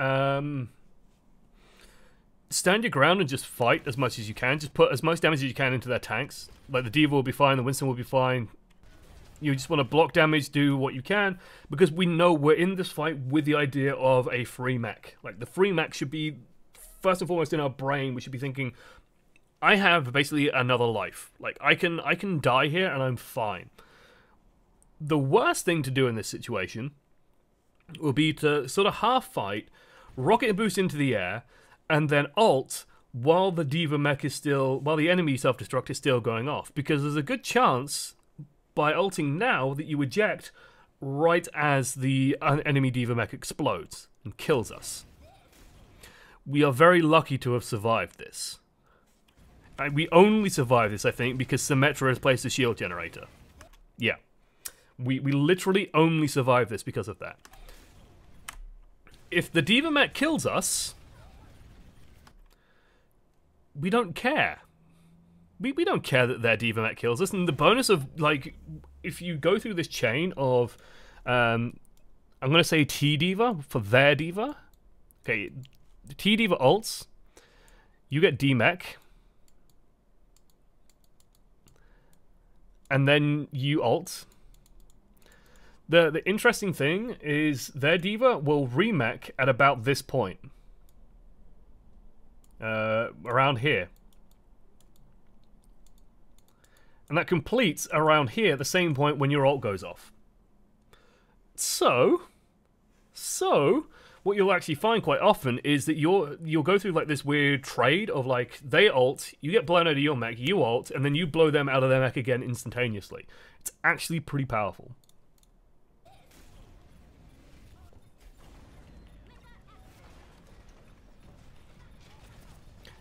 stand your ground and just fight as much as you can. Just put as much damage as you can into their tanks. Like, the D.Va will be fine, the Winston will be fine. You just want to block damage, do what you can, because we know we're in this fight with the idea of a free mech. Like, the free mech should be, first and foremost, in our brain. We should be thinking, I have basically another life. Like, I can die here and I'm fine. The worst thing to do in this situation will be to sort of half fight, rocket a boost into the air, and then ult while the D.Va mech is still, while the enemy self-destruct is still going off. Because there's a good chance, by ulting now, that you eject right as the enemy D.Va mech explodes and kills us. We are very lucky to have survived this. We only survived this, I think, because Symmetra has placed a shield generator. Yeah. We literally only survived this because of that. If the D.Va mech kills us, we don't care. We don't care that their D.Va mech kills us. And the bonus of, like, if you go through this chain of, I'm going to say T-D.Va for their D.Va. Okay, T-D.Va ults. You get D-mech. And then you ult. The interesting thing is their D.Va will remech at about this point. Around here. And that completes around here, the same point when your ult goes off. So what you'll actually find quite often is that you'll go through like this weird trade of like they ult, you get blown out of your mech, you ult, and then you blow them out of their mech again instantaneously. It's actually pretty powerful.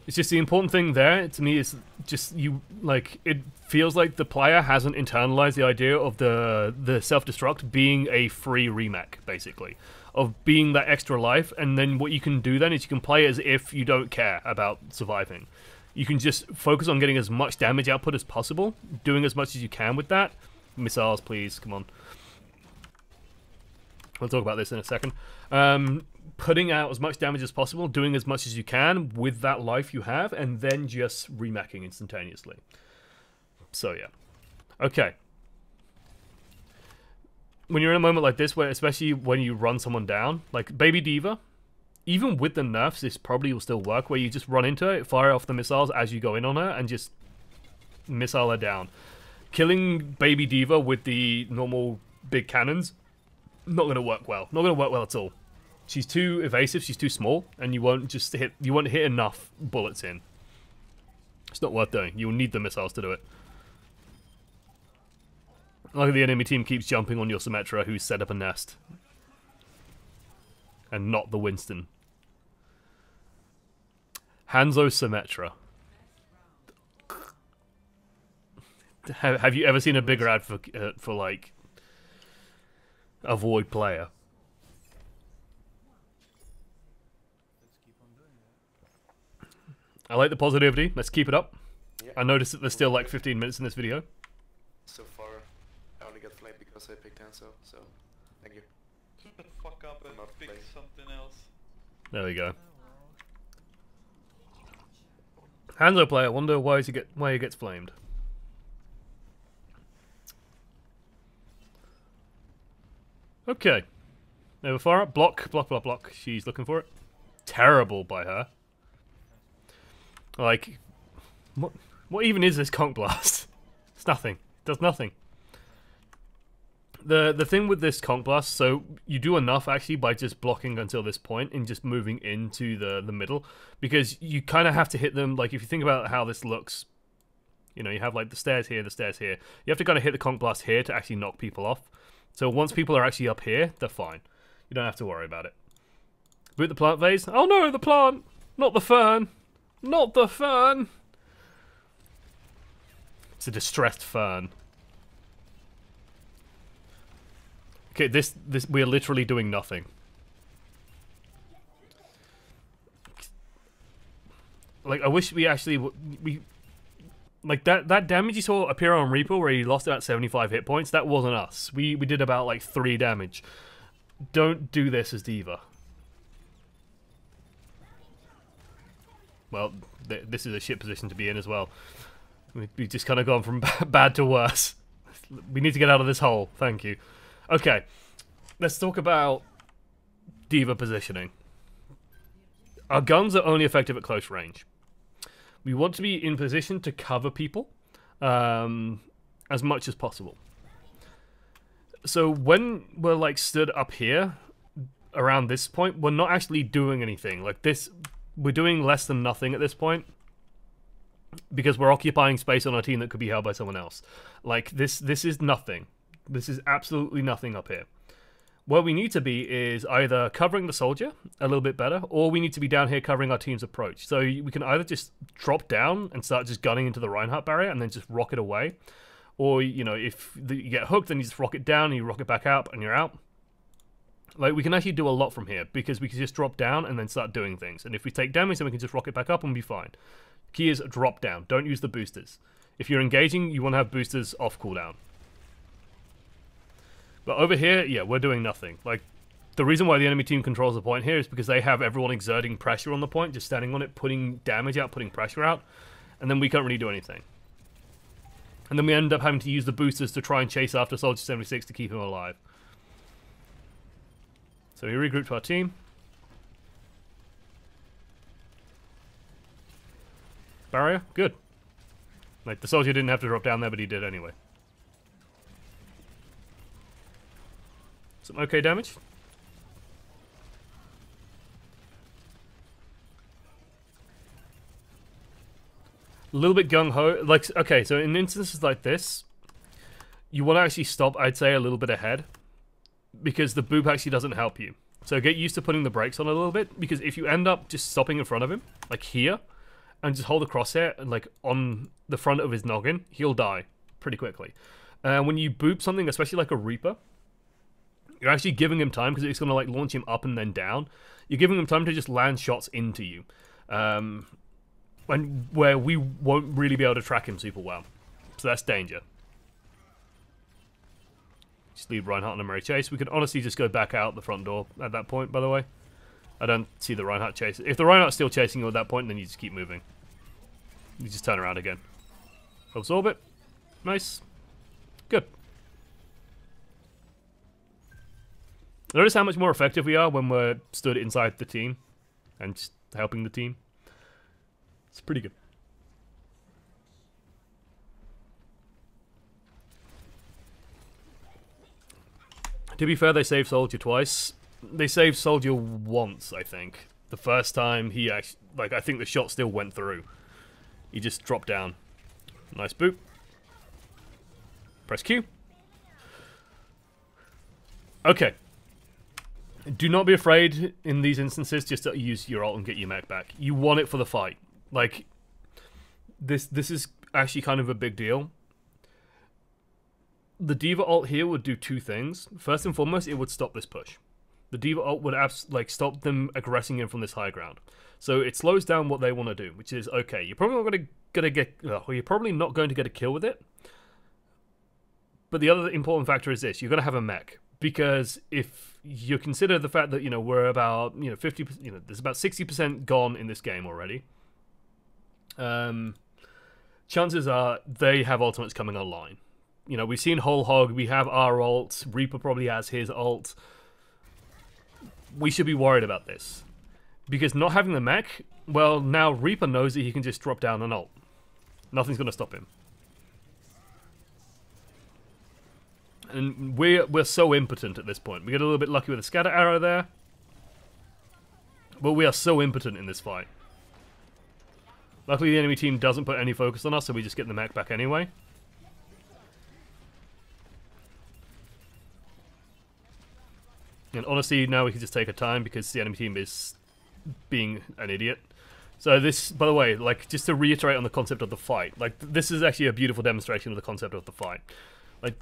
It's just the important thing there to me is just it feels like the player hasn't internalized the idea of the self-destruct being a free remech, basically. Of being that extra life, and then what you can do then is you can play as if you don't care about surviving. You can just focus on getting as much damage output as possible, doing as much as you can with that. Missiles, please, come on. We'll talk about this in a second. Putting out as much damage as possible, doing as much as you can with that life you have, and then just remeching instantaneously. So yeah. Okay. When you're in a moment like this, where especially when you run someone down, like Baby D.Va, even with the nerfs, this probably will still work, where you just run into it, fire off the missiles as you go in on her, and just missile her down. Killing Baby D.Va with the normal big cannons, not going to work well. Not going to work well at all. She's too evasive, she's too small, and you won't hit enough bullets in. It's not worth doing. You'll need the missiles to do it. Like the enemy team keeps jumping on your Symmetra who's set up a nest. And not the Winston. Hanzo Symmetra. Have you ever seen a bigger ad for like a Void player? I like the positivity. Let's keep it up. Yeah. I noticed that there's still like 15 minutes in this video. So far, I only got flamed because I picked Hanzo, so thank you. Shut the fuck up and pick something else. There we go. Hanzo player, wonder why he gets flamed. Okay. Over far up. Block, block, block, block. She's looking for it. Terrible by her. Like, what even is this conch blast? It's nothing. It does nothing. The thing with this conch blast, so you do enough actually by just blocking until this point and just moving into the middle, because you kind of have to hit them. Like if you think about how this looks, You know, you have like the stairs here, the stairs here. You have to kind of hit the conch blast here to actually knock people off. So once people are actually up here, they're fine. You don't have to worry about it. Boot the plant vase. Oh no, the plant! Not the fern! Not the fern! It's a distressed fern. Okay, this we are literally doing nothing. Like, I wish we actually like that damage you saw appear on Reaper where he lost about 75 hit points. That wasn't us. We did about like 3 damage. Don't do this as D.Va. Well, this is a shit position to be in as well. We've just kind of gone from bad to worse. We need to get out of this hole. Thank you. Okay, let's talk about D.Va positioning. Our guns are only effective at close range. We want to be in position to cover people as much as possible. So when we're like stood up here around this point, we're not actually doing anything. Like this, we're doing less than nothing at this point because we're occupying space on our team that could be held by someone else. Like this is nothing. This is absolutely nothing up here. Where we need to be is either covering the soldier a little bit better, or we need to be down here covering our team's approach. So we can either just drop down and start just gunning into the Reinhardt barrier and then just rocket away. Or, you know, if you get hooked, then you just rocket down and you rocket back up and you're out. Like, we can actually do a lot from here because we can just drop down and then start doing things. And if we take damage, then we can just rocket back up and be fine. Key is drop down. Don't use the boosters. If you're engaging, you want to have boosters off cooldown. But over here, yeah, we're doing nothing. Like, the reason why the enemy team controls the point here is because they have everyone exerting pressure on the point, just standing on it, putting damage out, putting pressure out, and then we can't really do anything. And then we end up having to use the boosters to try and chase after Soldier 76 to keep him alive. So we regroup to our team. Barrier, good. Like, the soldier didn't have to drop down there, but he did anyway. Some okay damage. A little bit gung-ho. Like, okay, so in instances like this, you want to actually stop, I'd say, a little bit ahead. Because the boop actually doesn't help you. So get used to putting the brakes on a little bit. Because if you end up just stopping in front of him, like here, and just hold the crosshair and like on the front of his noggin, he'll die pretty quickly. When you boop something, especially like a Reaper, you're actually giving him time because it's going to like launch him up and then down. You're giving him time to just land shots into you. Where we won't really be able to track him super well. So that's danger. Just leave Reinhardt on a merry chase. We could honestly just go back out the front door at that point, by the way. I don't see the Reinhardt chase. If the Reinhardt's still chasing you at that point, then you just keep moving. You just turn around again. Absorb it. Nice. Good. Notice how much more effective we are when we're stood inside the team and just helping the team. It's pretty good. To be fair, they saved Soldier twice. They saved Soldier once, I think. The first time he actually, like, I think the shot still went through. He just dropped down. Nice boop. Press Q. Okay. Do not be afraid in these instances just to use your ult and get your mech back. You want it for the fight. Like, this is actually kind of a big deal. The D.Va ult here would do two things. First and foremost, it would stop this push. The D.Va ult would stop them aggressing in from this high ground. So it slows down what they want to do, which is, okay, you're probably not going to get a kill with it. But the other important factor is this: you're going to have a mech. Because if you consider the fact that, you know, we're about, 50%, there's about 60% gone in this game already. Chances are they have ultimates coming online. You know, we've seen Whole Hog, we have our ult, Reaper probably has his ult. We should be worried about this. Because not having the mech, well, now Reaper knows that he can just drop down an ult. Nothing's going to stop him. And we're so impotent at this point. We get a little bit lucky with a scatter arrow there. But we are so impotent in this fight. Luckily, the enemy team doesn't put any focus on us, so we just get the mech back anyway. And honestly, now we can just take our time because the enemy team is being an idiot. So this, by the way, like, just to reiterate on the concept of the fight, like, this is actually a beautiful demonstration of the concept of the fight. Like,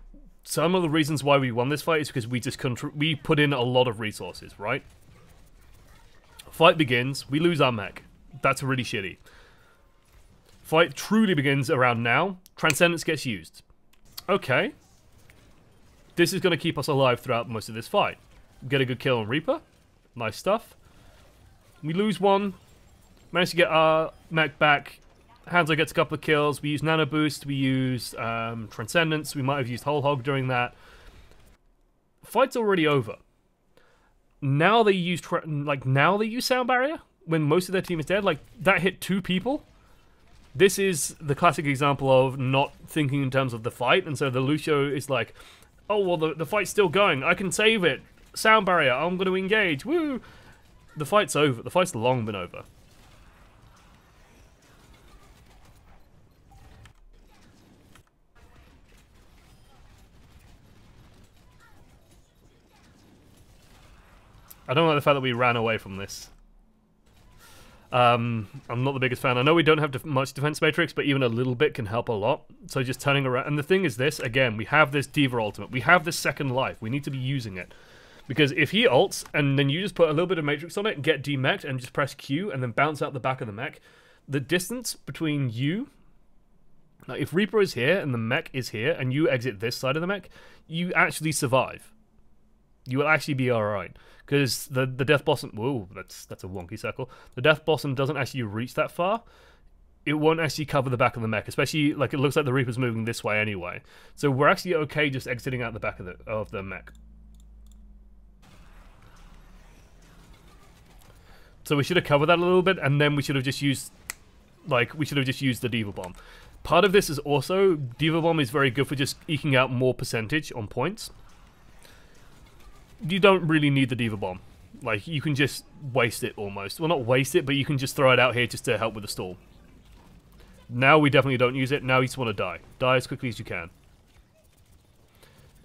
some of the reasons why we won this fight is because we put in a lot of resources, right? Fight begins, we lose our mech. That's really shitty. Fight truly begins around now. Transcendence gets used. Okay. This is going to keep us alive throughout most of this fight. Get a good kill on Reaper. Nice stuff. We lose one. Manage to get our mech back. Hanzo gets a couple of kills. We use Nano Boost. We use Transcendence. We might have used Whole Hog during that. Fight's already over. Now they use Sound Barrier when most of their team is dead. Like, that hit 2 people. This is the classic example of not thinking in terms of the fight, and so the Lucio is like, oh, well, the fight's still going. I can save it. Sound Barrier. I'm going to engage. Woo! The fight's over. The fight's long been over. I don't like the fact that we ran away from this. I'm not the biggest fan. I know we don't have much defense matrix, but even a little bit can help a lot. So just turning around. And the thing is this, again, we have this D.Va ultimate. We have this second life. We need to be using it. Because if he ults, and then you just put a little bit of matrix on it, get demeched, and just press Q, and then bounce out the back of the mech, the distance between you... Like, if Reaper is here, and the mech is here, and you exit this side of the mech, you actually survive. You will actually be alright. Because the death blossom... Whoa, that's a wonky circle. The death blossom doesn't actually reach that far. It won't actually cover the back of the mech, especially, like, it looks like the Reaper's moving this way anyway. So we're actually okay just exiting out the back of the mech. So we should have covered that a little bit, and then we should have just used... Like, we should have just used the D.Va Bomb. Part of this is also... D.Va Bomb is very good for just eking out more percentage on points. You don't really need the D.Va Bomb. Like, you can just waste it almost. Well, not waste it, but you can just throw it out here just to help with the stall. Now we definitely don't use it. Now you just want to die. Die as quickly as you can.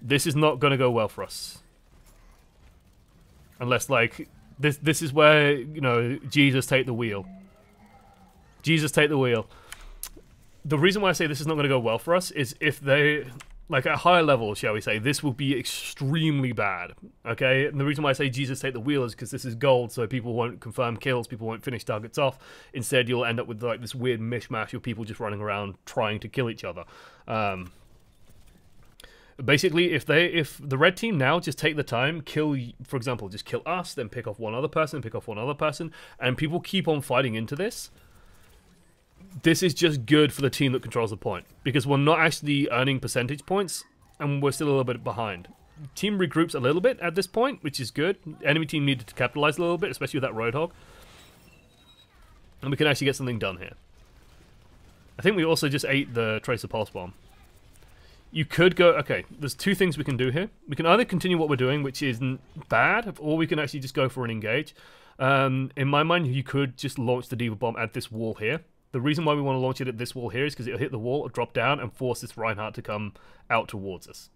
This is not going to go well for us. Unless, like, this is where, you know, Jesus take the wheel. Jesus take the wheel. The reason why I say this is not going to go well for us is if they... Like, at a higher level, shall we say, this will be extremely bad, okay? And the reason why I say Jesus take the wheel is because this is gold, so people won't confirm kills, people won't finish targets off. Instead, you'll end up with, like, this weird mishmash of people just running around trying to kill each other. Basically, if the red team now just take the time, kill, for example, just kill us, then pick off one other person, and people keep on fighting into this... This is just good for the team that controls the point, because we're not actually earning percentage points, and we're still a little bit behind. Team regroups a little bit at this point, which is good. Enemy team needed to capitalize a little bit, especially with that Roadhog. And we can actually get something done here. I think we also just ate the Tracer Pulse Bomb. You could go... Okay, there's 2 things we can do here. We can either continue what we're doing, which isn't bad, or we can actually just go for an engage. In my mind, you could just launch the D.Va Bomb at this wall here. The reason why we want to launch it at this wall here is because it'll hit the wall, it'll drop down, and force this Reinhardt to come out towards us.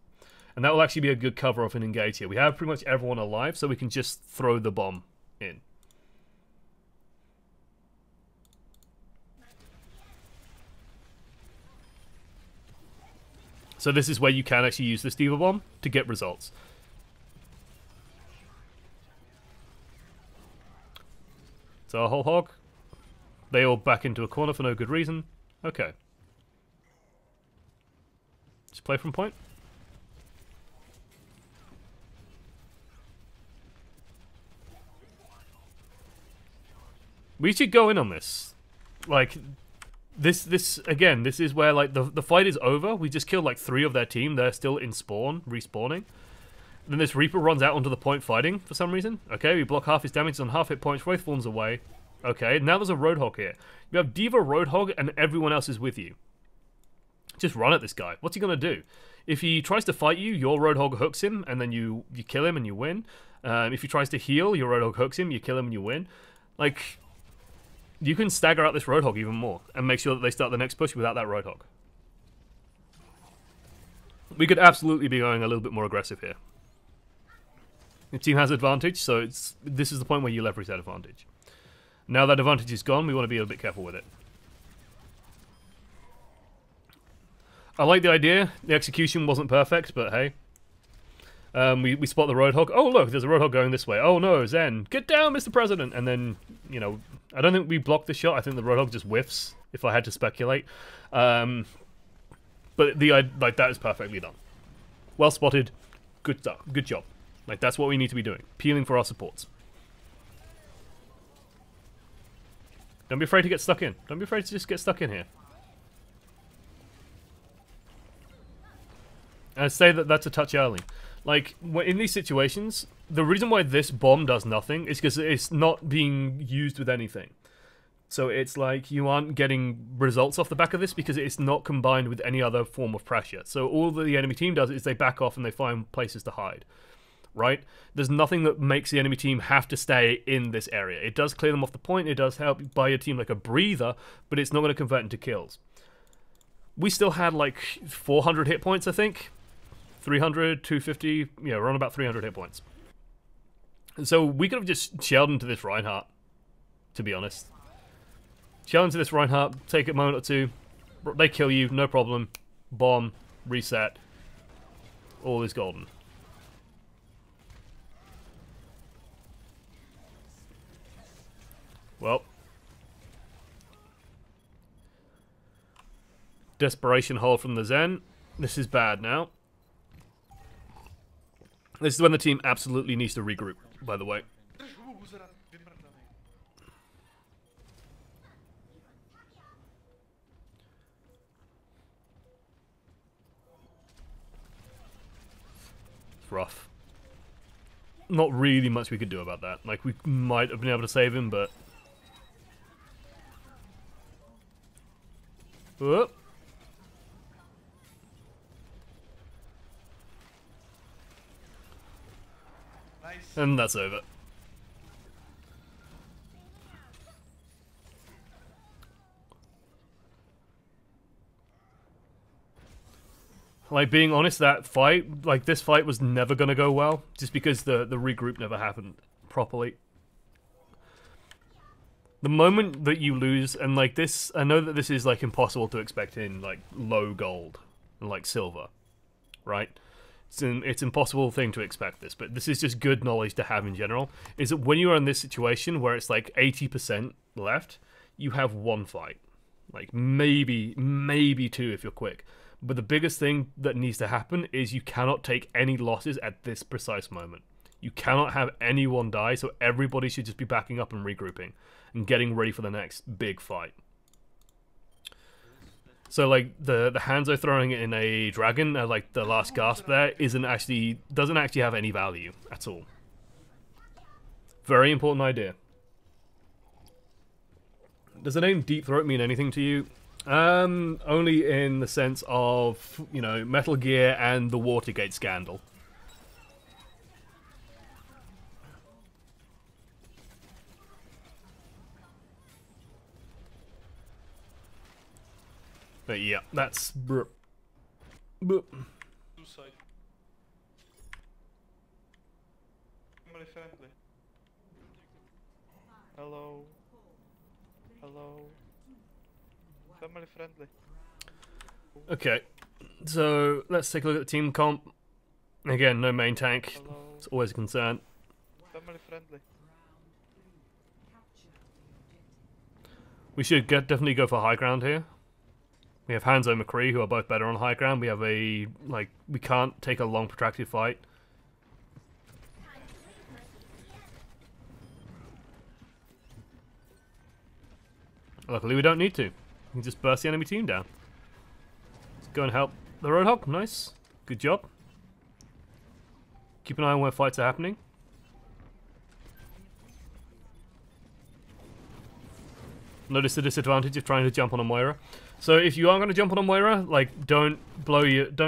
And that will actually be a good cover of an engage here. We have pretty much everyone alive, so we can just throw the bomb in. So this is where you can actually use this D.Va Bomb to get results. So a Whole Hog. They all back into a corner for no good reason. Okay. Just play from point. We should go in on this. Like, this again, this is where, like, the fight is over. We just killed, like, 3 of their team. They're still in spawn, respawning. Then this Reaper runs out onto the point fighting for some reason. Okay, we block half his damage on half hit points. Wraith forms away. Okay, now there's a Roadhog here. You have D.Va Roadhog and everyone else is with you. Just run at this guy. What's he going to do? If he tries to fight you, your Roadhog hooks him, and then you kill him and you win. If he tries to heal, your Roadhog hooks him, you kill him and you win. Like, you can stagger out this Roadhog even more and make sure that they start the next push without that Roadhog. We could absolutely be going a little bit more aggressive here. The team has advantage, so this is the point where you leverage that advantage. Now that advantage is gone, we want to be a bit careful with it. I like the idea. The execution wasn't perfect, but hey. We spot the Roadhog. Oh, look, there's a Roadhog going this way. Oh, no, Zen. Get down, Mr. President. And then, you know, I don't think we blocked the shot. I think the Roadhog just whiffs, if I had to speculate. But that is perfectly done. Well spotted. Good stuff. Good job. Like, that's what we need to be doing. Peeling for our supports. Don't be afraid to get stuck in. Don't be afraid to just get stuck in here. I say that that's a touch early. Like, in these situations, the reason why this bomb does nothing is because it's not being used with anything. So it's like you aren't getting results off the back of this because it's not combined with any other form of pressure. So all that the enemy team does is they back off and they find places to hide. Right? There's nothing that makes the enemy team have to stay in this area. It does clear them off the point, it does help buy your team like a breather, but it's not going to convert into kills. We still had like 400 hit points, I think. 300, 250, yeah, we're on about 300 hit points. So we could have just shelled into this Reinhardt, to be honest. Shell into this Reinhardt, take a moment or two, they kill you, no problem. Bomb, reset, all is golden. Well. Desperation hold from the Zen. This is bad now. This is when the team absolutely needs to regroup, by the way. It's rough. Not really much we could do about that. Like, we might have been able to save him, but... Whoop. Nice. And that's over. Like, being honest, that fight, like, this fight was never gonna go well, just because the regroup never happened properly. The moment that you lose, and like this, I know that this is like impossible to expect in like low gold and like silver, right? It's an impossible thing to expect this, but this is just good knowledge to have in general, is that when you are in this situation where it's like 80% left, you have one fight. Like maybe two if you're quick. But the biggest thing that needs to happen is you cannot take any losses at this precise moment. You cannot have anyone die, so everybody should just be backing up and regrouping and getting ready for the next big fight. So like the Hanzo throwing it in a dragon, like the last gasp there, doesn't actually have any value at all. Very important idea. Does the name Deep Throat mean anything to you? Only in the sense of, you know, Metal Gear and the Watergate scandal. But yeah, that's... Suicide. Family friendly. Hello. Hello. Family friendly. Okay, so let's take a look at the team comp. Again, no main tank. Hello. It's always a concern. Family friendly. We should definitely go for high ground here. We have Hanzo and McCree, who are both better on high ground. We have we can't take a long protracted fight. Luckily we don't need to. We can just burst the enemy team down. Let's go and help the Roadhog. Nice. Good job. Keep an eye on where fights are happening. Notice the disadvantage of trying to jump on a Moira. So if you are going to jump on a Moira, like don't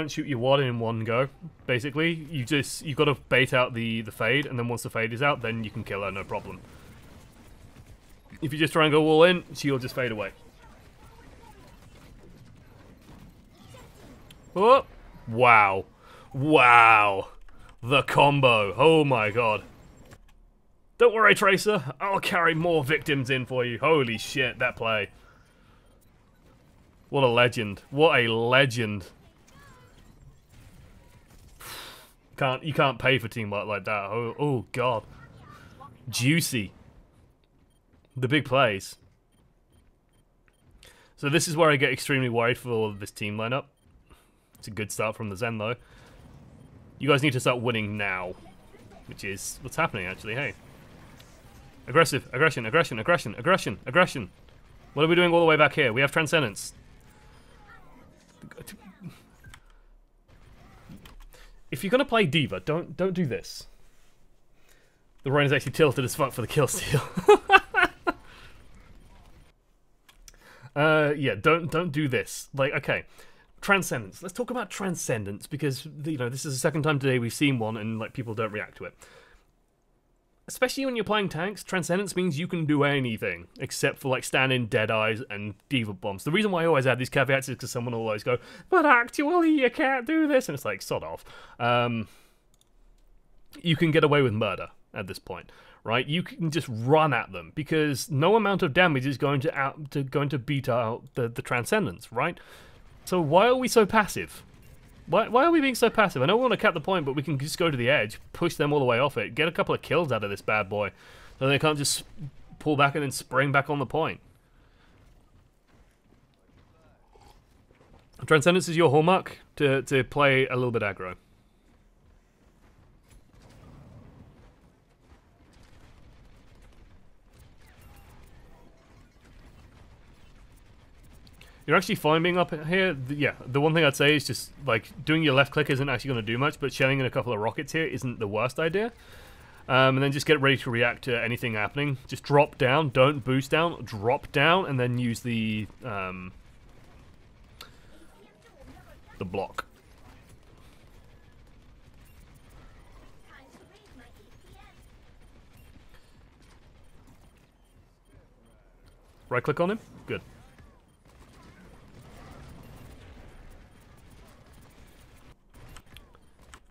shoot your ward in one go. Basically, you've got to bait out the fade, and then once the fade is out, then you can kill her, no problem. If you just try and go all in, she'll just fade away. Oh, wow. Wow. The combo. Oh my god. Don't worry, Tracer. I'll carry more victims in for you. Holy shit, that play. What a legend. What a legend. You can't pay for teamwork like that. Oh god. Juicy. The big plays. So this is where I get extremely worried for this team lineup. It's a good start from the Zen though. You guys need to start winning now. Which is what's happening actually, hey. Aggressive, aggression, aggression, aggression, aggression, aggression. What are we doing all the way back here? We have Transcendence. If you're gonna play D.Va, don't do this. The Rhine is actually tilted as fuck for the kill steal. Yeah, don't do this. Like, okay, Transcendence. Let's talk about Transcendence because you know this is the second time today we've seen one and like people don't react to it. Especially when you're playing tanks, Transcendence means you can do anything except for like stand in Deadeyes and D.Va bombs. The reason why I always add these caveats is because someone will always go, "But actually, you can't do this," and it's like, sod off. You can get away with murder at this point, right? You can just run at them because no amount of damage is going to beat out the Transcendence, right? So why are we so passive? Why are we being so passive? I know we want to cap the point, but we can just go to the edge, push them all the way off it, get a couple of kills out of this bad boy, so they can't just pull back and then spring back on the point. Transcendence is your hallmark to play a little bit aggro. You're actually fine being up here. Yeah, the one thing I'd say is just, like, doing your left click isn't actually going to do much, but shelling in a couple of rockets here isn't the worst idea. And then just get ready to react to anything happening. Just drop down, don't boost down, drop down, and then use the block. Right click on him? Good.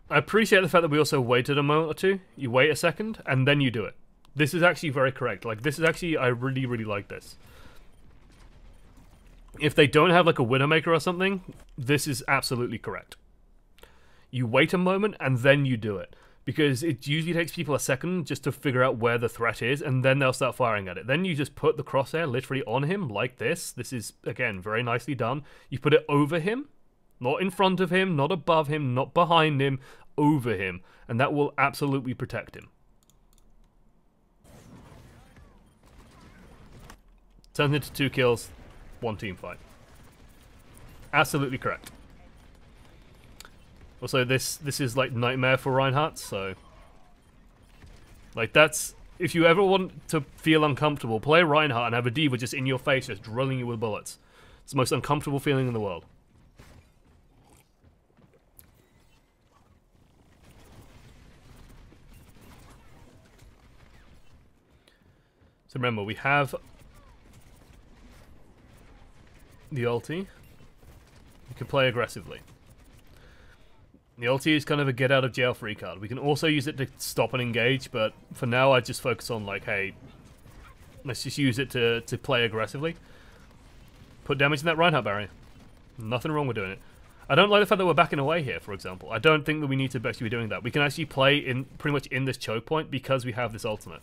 I appreciate the fact that we also waited a moment or two. You wait a second, and then you do it. This is actually very correct. Like, this is actually, I really, really like this. If they don't have, like, a Widowmaker or something, this is absolutely correct. You wait a moment, and then you do it. Because it usually takes people a second just to figure out where the threat is, and then they'll start firing at it. Then you just put the crosshair literally on him, like this. This is, again, very nicely done. You put it over him. Not in front of him, not above him, not behind him, over him. And that will absolutely protect him. Turns into 2 kills, 1 team fight. Absolutely correct. Also, this is like nightmare for Reinhardt, so... Like, that's... If you ever want to feel uncomfortable, play Reinhardt and have a D.Va just in your face, just drilling you with bullets. It's the most uncomfortable feeling in the world. So remember, we have the ulti. We can play aggressively. The ulti is kind of a get out of jail free card. We can also use it to stop and engage, but for now I just focus on like, hey, let's just use it to play aggressively. Put damage in that Reinhardt barrier. Nothing wrong with doing it. I don't like the fact that we're backing away here, for example. I don't think that we need to actually be doing that. We can actually play in pretty much in this choke point because we have this ultimate.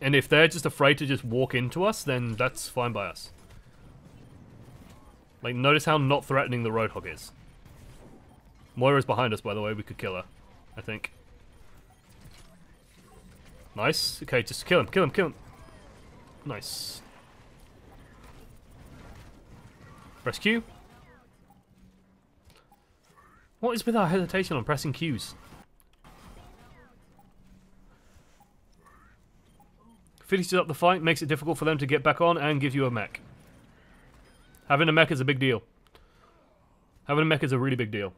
And if they're just afraid to just walk into us, then that's fine by us. Like, notice how not threatening the Roadhog is. Moira's behind us, by the way. We could kill her, I think. Nice. Okay, just kill him, kill him, kill him. Nice. Press Q. What is with our hesitation on pressing Qs? Finishes up the fight, makes it difficult for them to get back on, and gives you a mech. Having a mech is a big deal. Having a mech is a really big deal.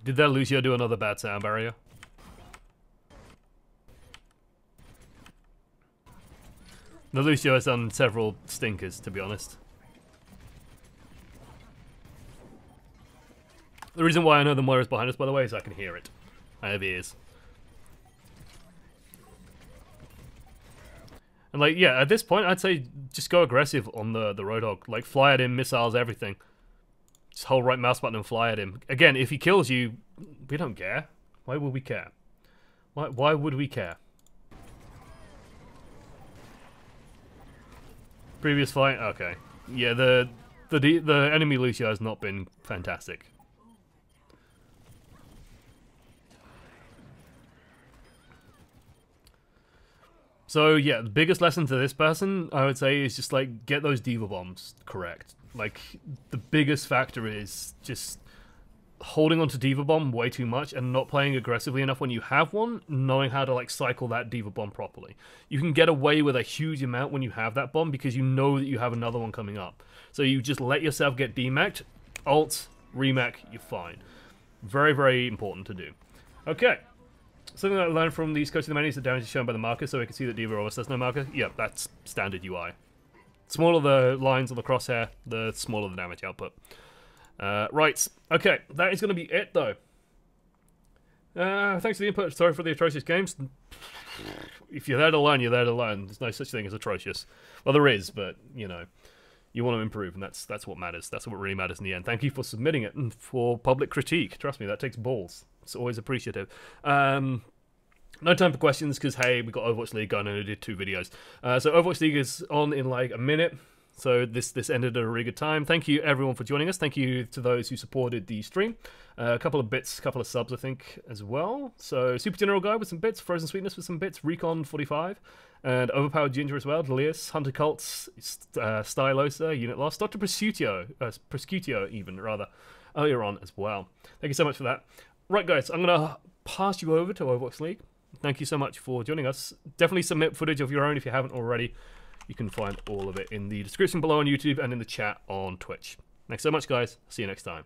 Did their Lucio do another bad sound barrier? The Lucio has done several stinkers, to be honest. The reason why I know the Moira's behind us, by the way, is I can hear it. I have ears. And like, yeah, at this point, I'd say just go aggressive on the Roadhog. Like, fly at him, missiles, everything. Just hold right mouse button and fly at him. Again, if he kills you, we don't care. Why would we care? Why would we care? Previous fight? Okay. Yeah, the enemy Lucio has not been fantastic. So yeah, the biggest lesson to this person, I would say, is just like get those D.Va bombs correct. Like the biggest factor is just holding onto D.Va bomb way too much and not playing aggressively enough when you have one, knowing how to like cycle that D.Va bomb properly. You can get away with a huge amount when you have that bomb because you know that you have another one coming up. So you just let yourself get demacked, ult, remack, you're fine. Very, very important to do. Okay. Something that I learned from these Coach of the Many is the damage is shown by the marker, so we can see that D.Va almost has no marker. Yep, that's standard UI. Smaller the lines on the crosshair, the smaller the damage output. Right, okay, that is going to be it, though. Thanks for the input. Sorry for the atrocious games. If you're there to learn, you're there to learn. There's no such thing as atrocious. Well, there is, but, you know, you want to improve, and that's what matters. That's what really matters in the end. Thank you for submitting it and for public critique. Trust me, that takes balls. It's always appreciative. No time for questions because, hey, we got Overwatch League going and I did 2 videos. So Overwatch League is on in like a minute. So this ended at a really good time. Thank you everyone for joining us. Thank you to those who supported the stream. A couple of bits, couple of subs I think as well. So Super General Guy with some bits, Frozen Sweetness with some bits, Recon 45, and Overpowered Ginger as well, Delius, Hunter Cults, Stylosa, Unit Lost, Dr. Proscutio even rather, earlier on as well. Thank you so much for that. Right guys, I'm going to pass you over to Overwatch League. Thank you so much for joining us. Definitely submit footage of your own if you haven't already. You can find all of it in the description below on YouTube and in the chat on Twitch. Thanks so much, guys. See you next time.